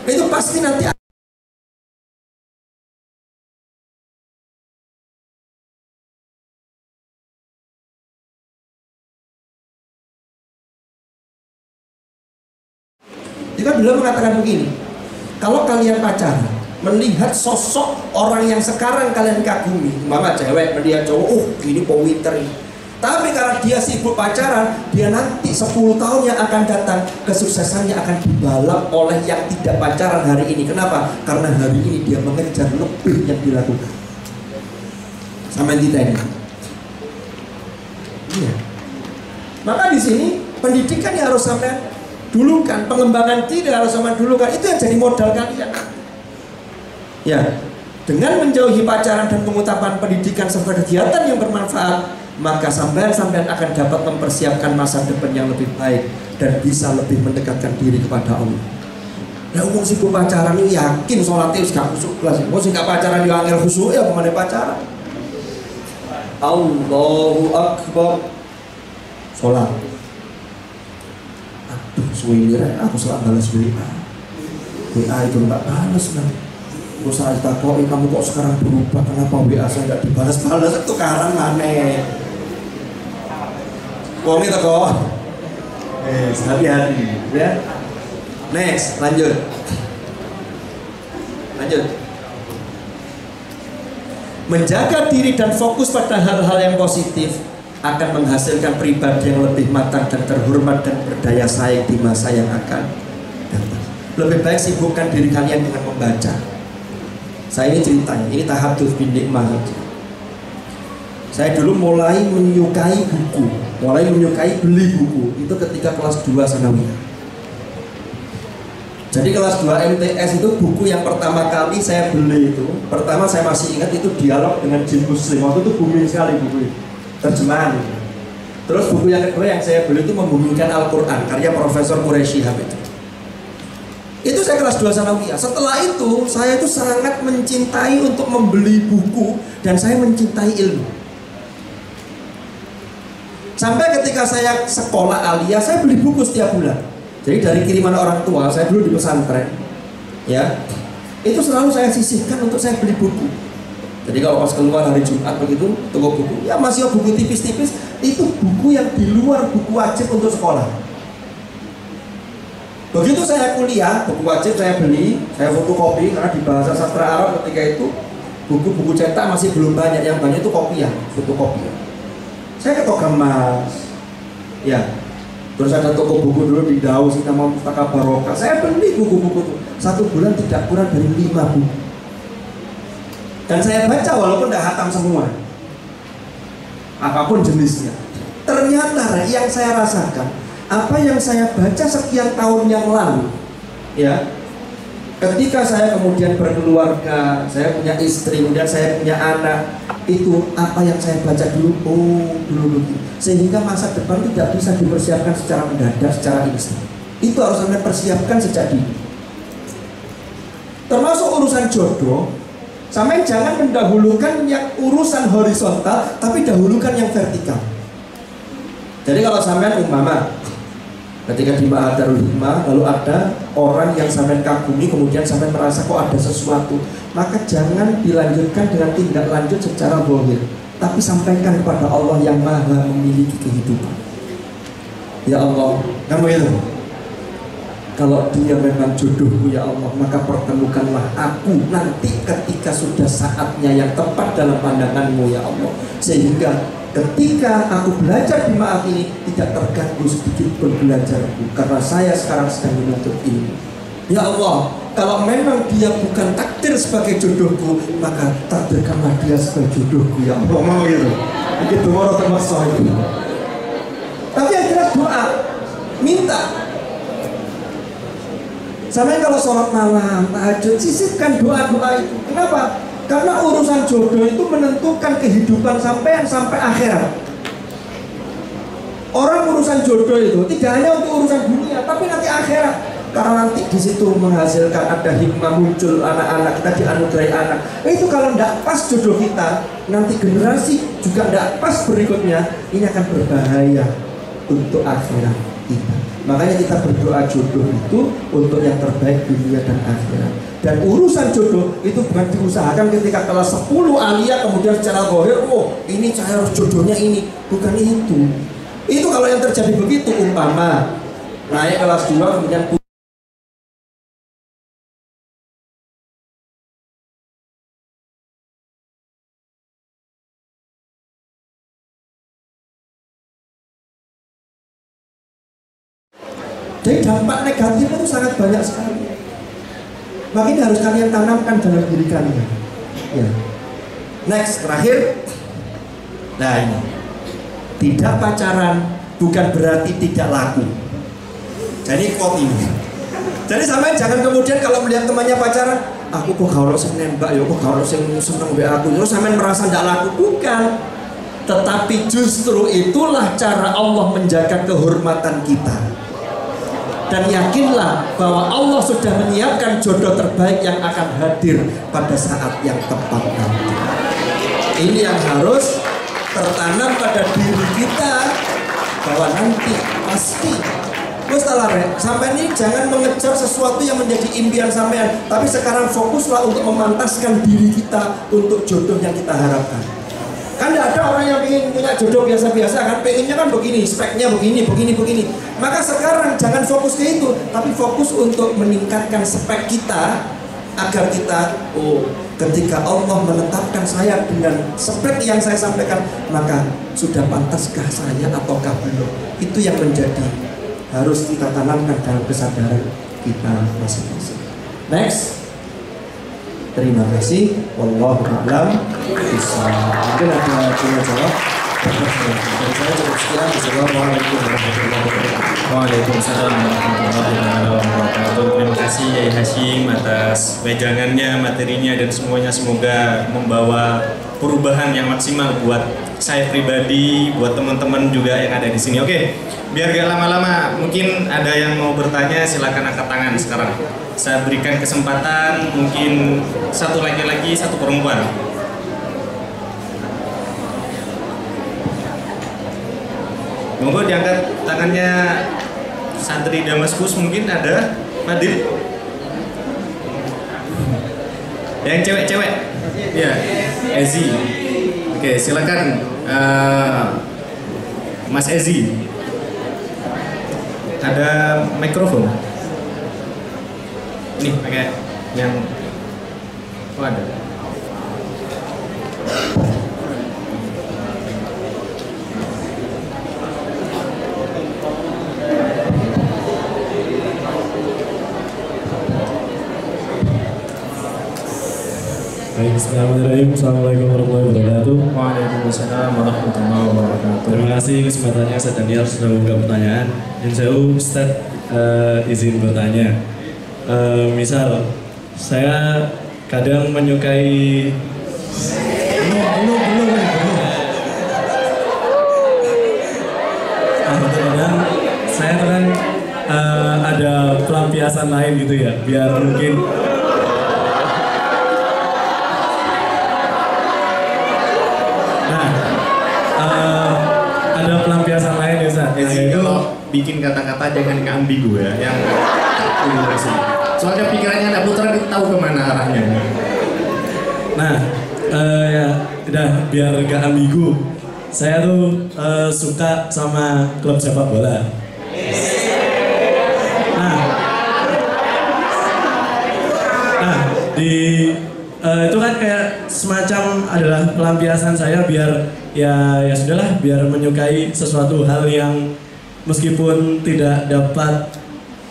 itu pasti nanti Juga beliau mengatakan begini, kalau kalian pacaran, melihat sosok orang yang sekarang kalian kagumi, mama cewek melihat cowok, gini pointer ini. Tapi karena dia sibuk pacaran, dia nanti 10 tahun yang akan datang, kesuksesannya akan dibalap oleh yang tidak pacaran hari ini. Kenapa? Karena hari ini dia mengejar lebih yang dilakukan. Sama kita ini. Iya. Maka di sini pendidikan yang harus sampai dulukan, pengembangan diri harus sampai dulukan. Itu yang jadi modal kalian. Ya, dengan menjauhi pacaran dan pengutapan pendidikan serta kegiatan yang bermanfaat, maka sampean akan dapat mempersiapkan masa depan yang lebih baik dan bisa lebih mendekatkan diri kepada Allah. Nah, umum sibuk pacaran ini yakin sholatnya gak khusuk kelas. Mau sih gak pacaran di angel khusuk ya kemana pacaran? Allahu Akbar. Sholat. Aduh, suwir aku salah balas WA. WA itu gak balas lah. Terus saya takoi, kamu kok sekarang berubah? Kenapa WA saya gak dibalas-balas? Itu karang aneh. Wong itu kok. Hati-hati ya. Next, lanjut. Menjaga diri dan fokus pada hal-hal yang positif akan menghasilkan pribadi yang lebih matang dan terhormat dan berdaya saing di masa yang akan datang. Lebih baik sibukkan diri kalian dengan membaca. Saya ini ceritanya, ini tahadduts bin nikmah. Saya dulu mulai menyukai buku, mulai menyukai beli buku itu ketika kelas 2 sanawiyah. Jadi kelas 2 MTS itu buku yang pertama kali saya beli itu, pertama saya masih ingat itu Dialog dengan Jin Muslim. Waktu itu booming sekali buku itu, terjemahan. Terus buku yang kedua yang saya beli itu Membumingkan Al-Quran, karya Profesor Quraisy Shihab itu. Itu saya kelas 2 sanawiyah. Setelah itu saya itu sangat mencintai untuk membeli buku dan saya mencintai ilmu. Sampai ketika saya sekolah aliyah, saya beli buku setiap bulan. Jadi dari kiriman orang tua, saya dulu di pesantren, ya, itu selalu saya sisihkan untuk saya beli buku. Jadi kalau pas keluar hari Jumat begitu, toko buku, ya masih buku tipis-tipis, itu buku yang di luar buku wajib untuk sekolah. Begitu saya kuliah, buku wajib saya beli, saya fotokopi karena di bahasa sastra Arab ketika itu buku-buku cetak masih belum banyak, yang banyak itu kopiah, fotokopian. Saya ke toko emas, ya. Terus ada toko buku dulu di Daus, nama Pustaka Barokah. Saya beli buku-buku itu. 1 bulan tidak kurang dari 5 buku. Dan saya baca walaupun tidak hatam semua, apapun jenisnya. Ternyata yang saya rasakan, apa yang saya baca sekian tahun yang lalu, ya, ketika saya kemudian berkeluarga, saya punya istri, kemudian saya punya anak, itu apa yang saya baca dulu, dulu. Sehingga masa depan tidak bisa dipersiapkan secara mendadak, secara instan. Itu harus Anda persiapkan sejak dini. Termasuk urusan jodoh, sampai jangan mendahulukan yang urusan horizontal, tapi dahulukan yang vertikal. Jadi kalau sampean umpama ketika di Ma'adarul Hikmah, lalu ada orang yang sampean kagumi, kemudian sampean merasa kok ada sesuatu, maka jangan dilanjutkan dengan tindak lanjut secara zahir, tapi sampaikan kepada Allah yang Maha memiliki kehidupan. Ya Allah, kamu itu, kalau dia memang jodohku ya Allah, maka pertemukanlah aku nanti ketika sudah saatnya yang tepat dalam pandanganmu ya Allah, sehingga ketika aku belajar di Ma'at ini tidak terganggu sedikit pun belajarku, karena saya sekarang sedang menuntut ilmu. Ya Allah, kalau memang dia bukan takdir sebagai jodohku, maka takdirkanlah dia sebagai jodohku ya Allah. Mau gitu, begitu mau termasuk itu. Tapi yang jelas doa, minta. Sampai kalau sholat malam, tahajud, sisipkan doa-doa itu. Kenapa? Karena urusan jodoh itu menentukan kehidupan sampean sampai akhirat. Orang urusan jodoh itu tidak hanya untuk urusan dunia, tapi nanti akhirat. Karena nanti di situ menghasilkan ada hikmah, muncul anak-anak kita, dianugerahi anak. Itu kalau tidak pas jodoh kita, nanti generasi juga tidak pas berikutnya, ini akan berbahaya untuk akhirat kita. Makanya kita berdoa jodoh itu untuk yang terbaik dunia dan akhirat. Dan urusan jodoh itu bukan diusahakan ketika kelas 10 aliyah kemudian secara zahir, ini saya harus jodohnya ini. Bukan itu. Itu kalau yang terjadi begitu, umpama naik kelas 2 kemudian Jadi dampak negatif itu sangat banyak sekali. Makanya harus kalian tanamkan dalam diri kalian. Ya. Next, terakhir. Nah ini, tidak pacaran bukan berarti tidak laku. Jadi quote ini. Jadi sampai jangan kemudian kalau melihat temannya pacaran, aku kok kalau sing nembak ya, kok kalau sing seneng mbek aku, terus sampai merasa tidak laku. Bukan. Tetapi justru itulah cara Allah menjaga kehormatan kita. Dan yakinlah bahwa Allah sudah menyiapkan jodoh terbaik yang akan hadir pada saat yang tepat nanti. Ini yang harus tertanam pada diri kita, bahwa nanti pasti. Sampai ini jangan mengejar sesuatu yang menjadi impian sampean, tapi sekarang fokuslah untuk memantaskan diri kita untuk jodoh yang kita harapkan. Kan tidak ada orang yang ingin punya jodoh biasa-biasa kan, pengennya kan begini, speknya begini. Maka sekarang jangan fokus ke itu, tapi fokus untuk meningkatkan spek kita, agar kita, ketika Allah menetapkan saya dengan spek yang saya sampaikan, maka sudah pantaskah saya ataukah belum? Itu yang menjadi harus kita tanamkan dalam kesadaran kita masing-masing. Next. Terima kasih. Wallahu a'lam bishawab. Mungkin ada tanya jawab. Dari saya cukup sekian. Assalamualaikum warahmatullahi wabarakatuh. Waalaikumsalam warahmatullahi wabarakatuh. Terima kasih Yai Hashim atas wejangannya, materinya, dan semuanya. Semoga membawa perubahan yang maksimal buat saya pribadi, buat teman-teman juga yang ada di sini. Oke, biar gak lama-lama, mungkin ada yang mau bertanya, silakan angkat tangan sekarang. Saya berikan kesempatan, mungkin satu laki-laki, satu perempuan. Monggo diangkat tangannya. Santri Damaskus mungkin ada. Madil. Yang cewek-cewek. Ya, Ezi. Oke, silakan Mas Ezi. Ada mikrofon. Nih pakai yang ada. Baik, bismillahirrahmanirrahim. Assalamualaikum warahmatullahi wabarakatuh. Waalaikumsalam warahmatullahi wabarakatuh. Terima kasih kesempatannya, saya Daniel sudah membuka pertanyaan. Dan saya Ustadz izin bertanya. Misal saya kadang menyukai kadang saya kan ada pelampiasan lain gitu ya, biar mungkin ada pelampiasan lain ya Ustaz. Kalau bikin kata-kata jangan ambigu ya, yang sih. Soalnya pikirannya anak putra tahu kemana arahnya. Nah, ya udah biar gak ambigu. Saya tuh suka sama klub sepak bola. Nah, di itu kan kayak semacam adalah pelampiasan saya biar ya sudahlah, biar menyukai sesuatu hal yang meskipun tidak dapat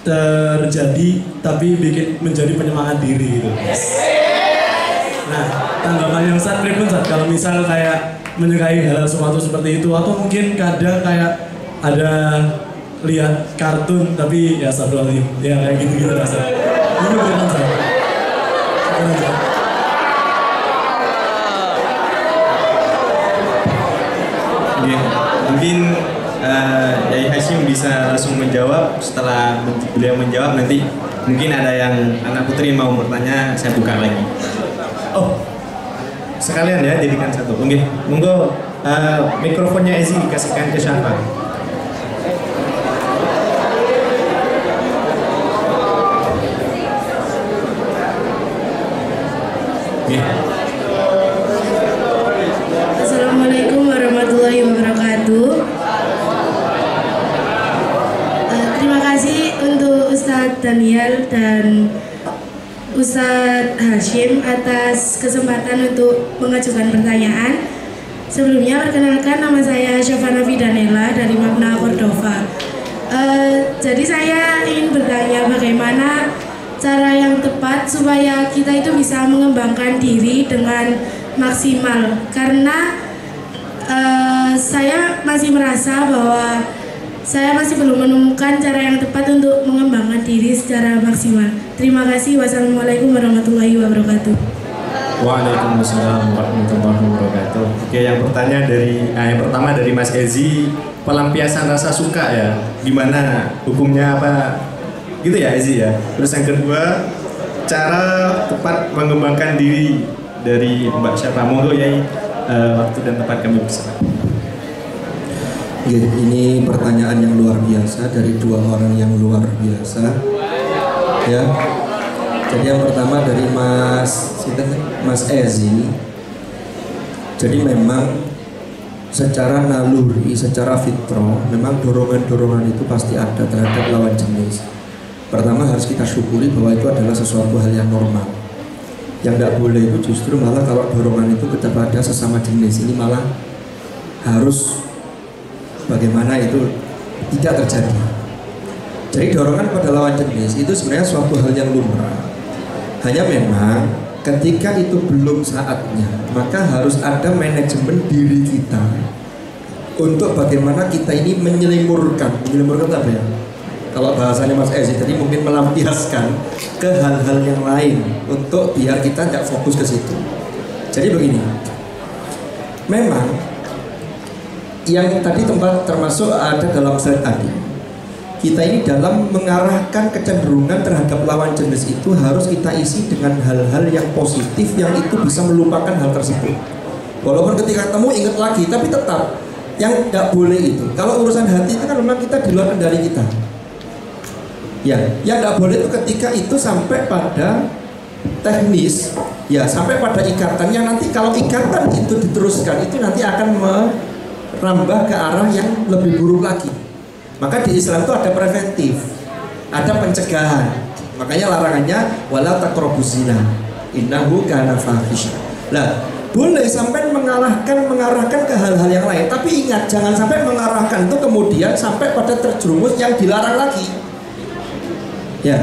terjadi tapi bikin menjadi penyemangat diri gitu. Nah, tanggapannya Ustaz pripun Ustaz kalau misal kayak menyukai hal sesuatu seperti itu, atau mungkin kadang kayak ada lihat kartun tapi ya astagfirullahaladzim ya kayak gitu-gitu Ustaz. Ini bagaimana Ustaz? Mungkin Yai Hashim bisa langsung menjawab. Setelah beliau menjawab, nanti mungkin ada yang anak putri mau bertanya, saya buka lagi. Oh, sekalian ya, jadikan satu. Mungkin monggo mikrofonnya Ezi dikasihkan ke siapa? Assalamualaikum warahmatullahi wabarakatuh. Terima kasih untuk Ustadz Daniel dan Ustadz Hashim atas kesempatan untuk mengajukan pertanyaan. Sebelumnya perkenalkan, nama saya Syafana Fidanela dari Mabna Cordova. Jadi saya ingin bertanya bagaimana cara yang tepat supaya kita itu bisa mengembangkan diri dengan maksimal, karena saya masih merasa bahwa saya masih belum menemukan cara yang tepat untuk mengembangkan diri secara maksimal. Terima kasih. Wassalamualaikum warahmatullahi wabarakatuh. Waalaikumsalam warahmatullahi wabarakatuh. Oke, yang pertama dari Mas Ezi, pelampiasan rasa suka ya, gimana hukumnya apa gitu ya Ezi ya. Terus yang kedua, cara tepat mengembangkan diri dari Mbak Syafa. Monggo ya, waktu dan tempat kami bersama. Ini pertanyaan yang luar biasa dari dua orang yang luar biasa ya. Jadi yang pertama dari Mas Ezi. Jadi memang secara naluri, secara fitrah, memang dorongan-dorongan itu pasti ada terhadap lawan jenis. Pertama harus kita syukuri bahwa itu adalah sesuatu hal yang normal. Yang tidak boleh itu justru malah kalau dorongan itu kepada sesama jenis, ini malah harus bagaimana itu tidak terjadi. Jadi dorongan pada lawan jenis itu sebenarnya suatu hal yang lumrah. Hanya memang ketika itu belum saatnya, maka harus ada manajemen diri kita untuk bagaimana kita ini menyelimurkan apa ya? Kalau bahasanya Mas Ezi tadi mungkin melampiaskan ke hal-hal yang lain untuk biar kita tidak fokus ke situ. Jadi begini, memang yang tadi tempat termasuk ada dalam slide tadi, kita ini dalam mengarahkan kecenderungan terhadap lawan jenis itu harus kita isi dengan hal-hal yang positif yang itu bisa melupakan hal tersebut. Walaupun ketika ketemu ingat lagi, tapi tetap yang tidak boleh itu. Kalau urusan hati itu kan memang kita di luar kendali kita. Ya, yang tidak boleh itu ketika itu sampai pada teknis, ya sampai pada ikatan yang nanti kalau ikatan itu diteruskan itu nanti akan merambah ke arah yang lebih buruk lagi. Maka di Islam itu ada preventif, ada pencegahan. Makanya larangannya wala taqrabuz zina innahu kana fahisha. Nah, boleh sampai mengarahkan ke hal-hal yang lain, tapi ingat jangan sampai mengarahkan itu kemudian sampai pada terjerumus yang dilarang lagi. Ya.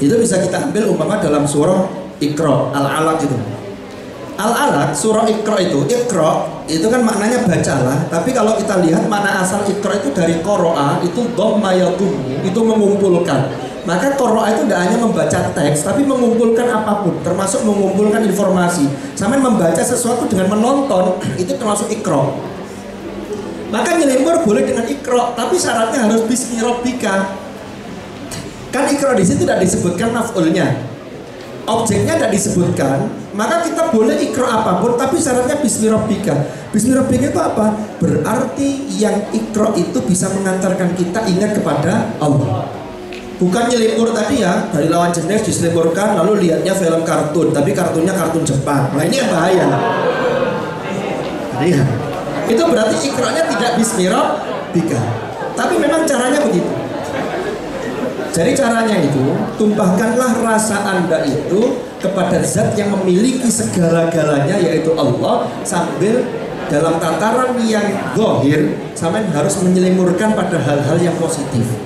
Itu bisa kita ambil umpama dalam surah Iqra, Al-Alaq itu. Al-Alaq, surah Iqra itu kan maknanya bacalah, tapi kalau kita lihat makna asal Iqra itu dari qara'a, itu dhamma yadhum, itu mengumpulkan. Maka qara'a itu tidak hanya membaca teks, tapi mengumpulkan apapun, termasuk mengumpulkan informasi. Sampai membaca sesuatu dengan menonton, itu termasuk Iqra. Maka nyelimur boleh dengan Iqra, tapi syaratnya harus bismi rabbika. Kan Iqra di situ tidak disebutkan maf'ulnya. Objeknya tidak disebutkan, maka kita boleh Iqra apapun, tapi syaratnya bismi rabbika. Bismi rabbika itu apa? Berarti yang Iqra itu bisa mengantarkan kita ingat kepada Allah. Bukan nyelimur tadi ya, dari lawan jenis diselimurkan lalu lihatnya film kartun, tapi kartunnya kartun Jepang. Nah ini yang bahaya. Iya. Itu berarti Iqra-nya tidak bismi rabbika. Tapi memang caranya begitu. Jadi caranya itu, tumpahkanlah rasa Anda itu kepada zat yang memiliki segala-galanya, yaitu Allah, sambil dalam tataran yang zahir, sampai harus menyelimurkan pada hal-hal yang positif.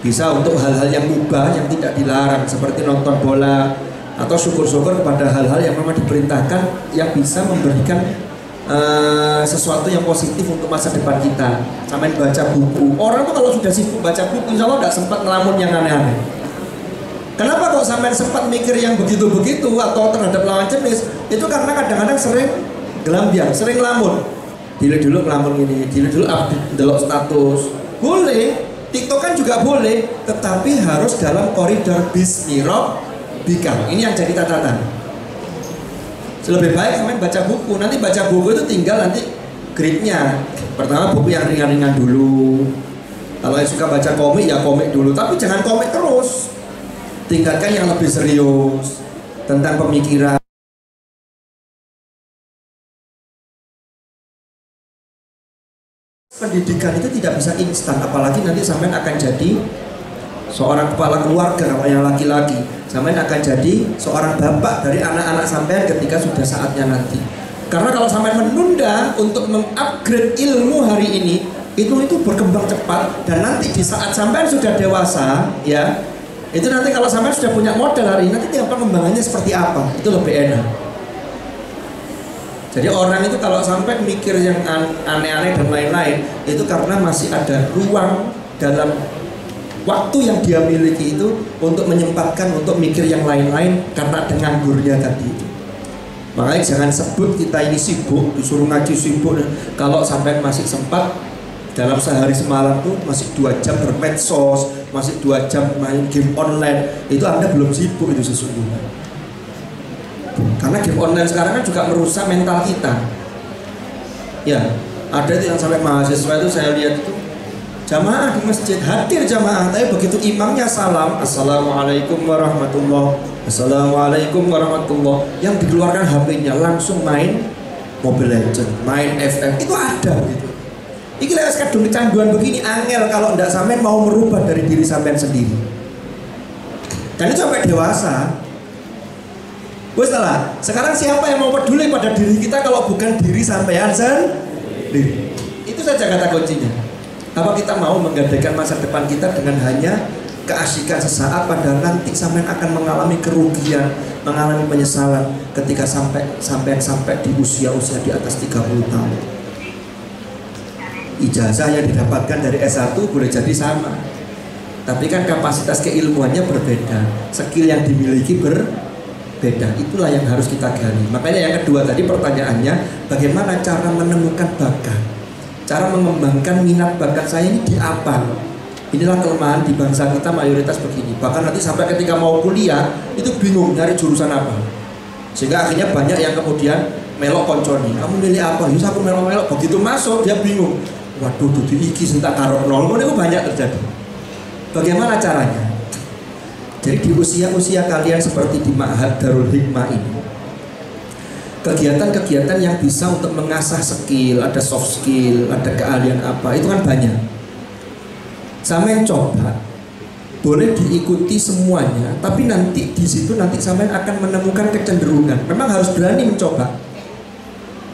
Bisa untuk hal-hal yang mubah, yang tidak dilarang, seperti nonton bola, atau syukur-syukur kepada hal-hal yang memang diperintahkan, yang bisa memberikan sesuatu yang positif untuk masa depan kita. Sampai baca buku. Orang tuh kalau sudah sibuk baca buku, insya Allah nggak sempat ngelamun yang aneh-aneh. Kenapa kok sampai sempat mikir yang begitu-begitu atau terhadap lawan jenis? Itu karena kadang-kadang sering gelambiang, sering ngelamun. Dulu ngelamun ini, dulu update delok status. Boleh, TikTok kan juga boleh, tetapi harus dalam koridor bismi rabbika. Ini yang jadi catatan. Lebih baik sampai baca buku. Nanti baca buku itu tinggal nanti grade-nya. Pertama buku yang ringan-ringan dulu. Kalau yang suka baca komik ya komik dulu, tapi jangan komik terus. Tingkatkan yang lebih serius tentang pemikiran. Pendidikan itu tidak bisa instan, apalagi nanti sampai akan jadi seorang kepala keluarga kalau yang laki-laki, sampean akan jadi seorang bapak dari anak-anak sampean ketika sudah saatnya nanti. Karena kalau sampean menunda untuk mengupgrade ilmu hari ini, itu berkembang cepat, dan nanti di saat sampean sudah dewasa ya, itu nanti kalau sampean sudah punya modal hari ini, nanti tinggal pengembangannya seperti apa, itu lebih enak. Jadi orang itu kalau sampai mikir yang aneh-aneh dan lain-lain, itu karena masih ada ruang dalam waktu yang dia miliki itu untuk menyempatkan untuk mikir yang lain-lain karena ada nganggurnya tadi. Makanya jangan sebut kita ini sibuk, disuruh ngaji sibuk. Kalau sampai masih sempat dalam sehari semalam tuh masih 2 jam bermedsos, masih 2 jam main game online, itu Anda belum sibuk itu sesungguhnya. Karena game online sekarang kan juga merusak mental kita. Ya, ada itu yang sampai mahasiswa itu saya lihat itu jamaah di masjid, hadir jamaah, tapi begitu imamnya salam, assalamualaikum warahmatullah, assalamualaikum warahmatullah, yang dikeluarkan HP-nya langsung main Mobile Legends, main FF, itu ada gitu. Ini lewat kadung kecanduan begini, angel kalau ndak sampean mau merubah dari diri sampean sendiri. Dan itu sampai dewasa. Wes lah, sekarang siapa yang mau peduli pada diri kita kalau bukan diri sampean sendiri? Itu saja kata kuncinya. Apa kita mau menggadaikan masa depan kita dengan hanya keasikan sesaat, padahal nanti sampean akan mengalami kerugian, mengalami penyesalan ketika sampai di usia-usia di atas 30 tahun. Ijazah yang didapatkan dari S1 boleh jadi sama, tapi kan kapasitas keilmuannya berbeda, skill yang dimiliki berbeda. Itulah yang harus kita gali. Makanya yang kedua tadi pertanyaannya, bagaimana cara menemukan bakat, cara mengembangkan minat bakat saya ini di apa. Inilah kelemahan di bangsa kita mayoritas begini. Bahkan nanti sampai ketika mau kuliah itu bingung nyari jurusan apa, sehingga akhirnya banyak yang kemudian melok konconi, kamu milih apa? Yus aku melok-melok, begitu masuk dia bingung, waduh dudu iki sentak karo nol. Itu banyak terjadi. Bagaimana caranya? Jadi di usia-usia kalian seperti di Ma'had Darul Hikmah ini, kegiatan-kegiatan yang bisa untuk mengasah skill, ada soft skill, ada keahlian apa, itu kan banyak. Sampean coba, boleh diikuti semuanya, tapi nanti di situ nanti sampean akan menemukan kecenderungan. Memang harus berani mencoba.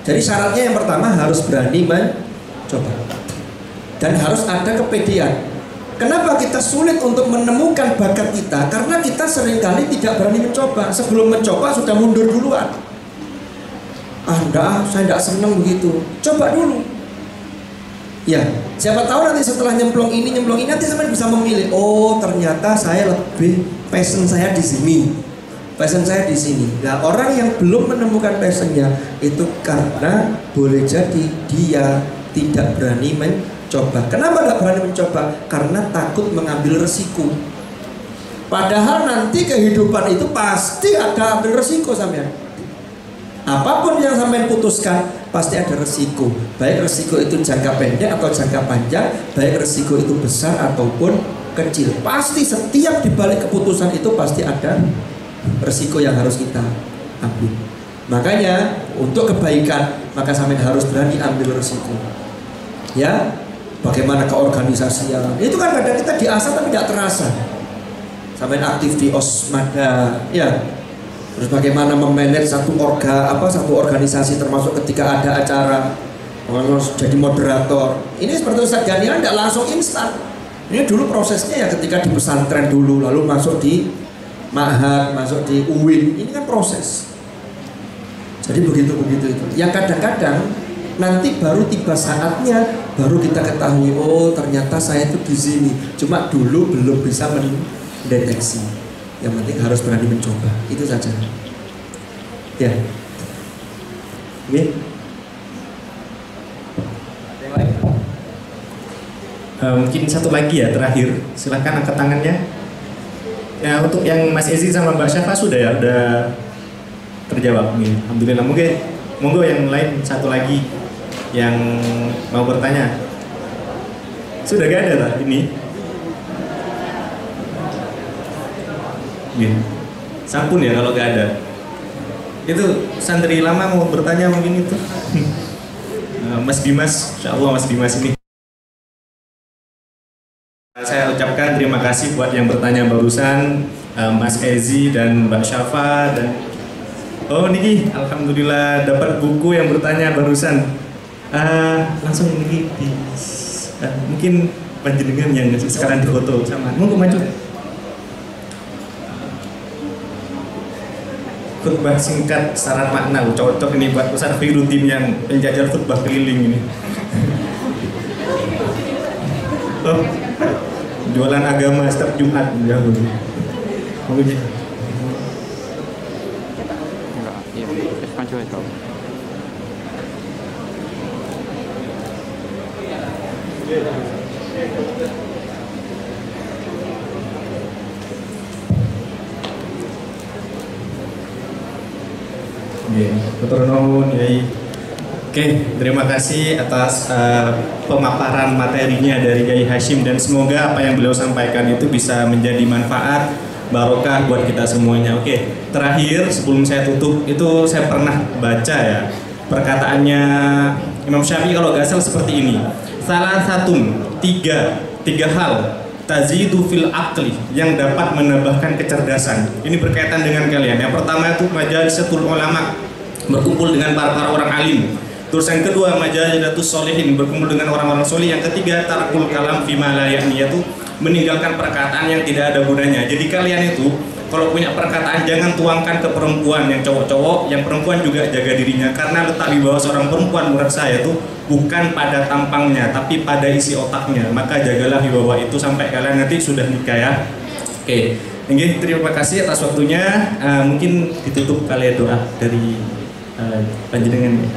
Jadi syaratnya yang pertama harus berani mencoba, dan harus ada kepedean. Kenapa kita sulit untuk menemukan bakat kita? Karena kita seringkali tidak berani mencoba. Sebelum mencoba sudah mundur duluan. Saya tidak senang begitu. Coba dulu. Ya, siapa tahu nanti setelah nyemplung ini nanti sampai bisa memilih. Oh, ternyata saya lebih passion saya di sini. Passion saya di sini. Nah, orang yang belum menemukan passionnya itu karena boleh jadi dia tidak berani mencoba. Kenapa nggak berani mencoba? Karena takut mengambil resiko. Padahal nanti kehidupan itu pasti ada ambil resiko sampean. Apapun yang sampean putuskan pasti ada resiko. Baik resiko itu jangka pendek atau jangka panjang, baik resiko itu besar ataupun kecil. Pasti setiap dibalik keputusan itu pasti ada resiko yang harus kita ambil. Makanya untuk kebaikan maka sampean harus berani ambil resiko. Ya. Bagaimana keorganisasian, itu kan kadang kita diasah tapi tidak terasa. Sampai aktif di Osmada, ya. Terus bagaimana memanage satu organisasi, termasuk ketika ada acara, harus jadi moderator. Ini seperti Ustaz Ganian tidak langsung instan. Ini dulu prosesnya ya ketika di pesantren dulu, lalu masuk di Ma'had, masuk di UIN. Ini kan proses. Jadi begitu itu. Yang kadang-kadang nanti baru tiba saatnya baru kita ketahui, oh ternyata saya itu di sini. Cuma dulu belum bisa mendeteksi. Yang penting harus berani mencoba. Itu saja. Ya. Oke. Yang lain? Mungkin satu lagi ya terakhir. Silakan angkat tangannya. Ya untuk yang Mas Ezi sama Mbak Syafa sudah ya, udah terjawab. Alhamdulillah. Monggo yang lain satu lagi yang mau bertanya. Sudah gak ada tak ini? Sampun ya kalau gak ada. Itu santri lama mau bertanya mungkin itu. Mas Dimas, insya Allah Mas Dimas ini. Saya ucapkan terima kasih buat yang bertanya barusan, Mas Ezi dan Mbak Syafa dan oh niki, alhamdulillah dapat buku yang bertanya barusan. Langsung ini Mungkin panjenengan yang sekarang difoto sama. Monggo maju. Khutbah singkat syarat makna cocok ini buat Ustaz Khairuddin yang penjajal khutbah keliling ini. Oh, jualan agama setiap Jumat jauh. Monggo aja. Enggak, iya, maju aja. Betul nuwun Yai. Oke, terima kasih atas pemaparan materinya dari Yai Hashim dan semoga apa yang beliau sampaikan itu bisa menjadi manfaat barokah buat kita semuanya. Oke, terakhir sebelum saya tutup itu saya pernah baca ya perkataannya Imam Syafi'i kalau nggak salah seperti ini. Salah satu tiga hal tazidu fil aqli yang dapat menambahkan kecerdasan. Ini berkaitan dengan kalian. Yang pertama itu majalisatul ulama, berkumpul dengan para orang alim. Terus yang kedua majalisatus sholihin, berkumpul dengan orang-orang solih. Yang ketiga tarkul kalam fima la ya'ni, yaitu meninggalkan perkataan yang tidak ada gunanya. Jadi kalian itu kalau punya perkataan jangan tuangkan ke perempuan, yang cowok-cowok, yang perempuan juga jaga dirinya, karena letak di bawah seorang perempuan menurut saya itu bukan pada tampangnya tapi pada isi otaknya. Maka jagalah di bawah itu sampai kalian nanti sudah nikah ya. Oke, terima kasih atas waktunya. Mungkin ditutup kali doa dari panjenengan.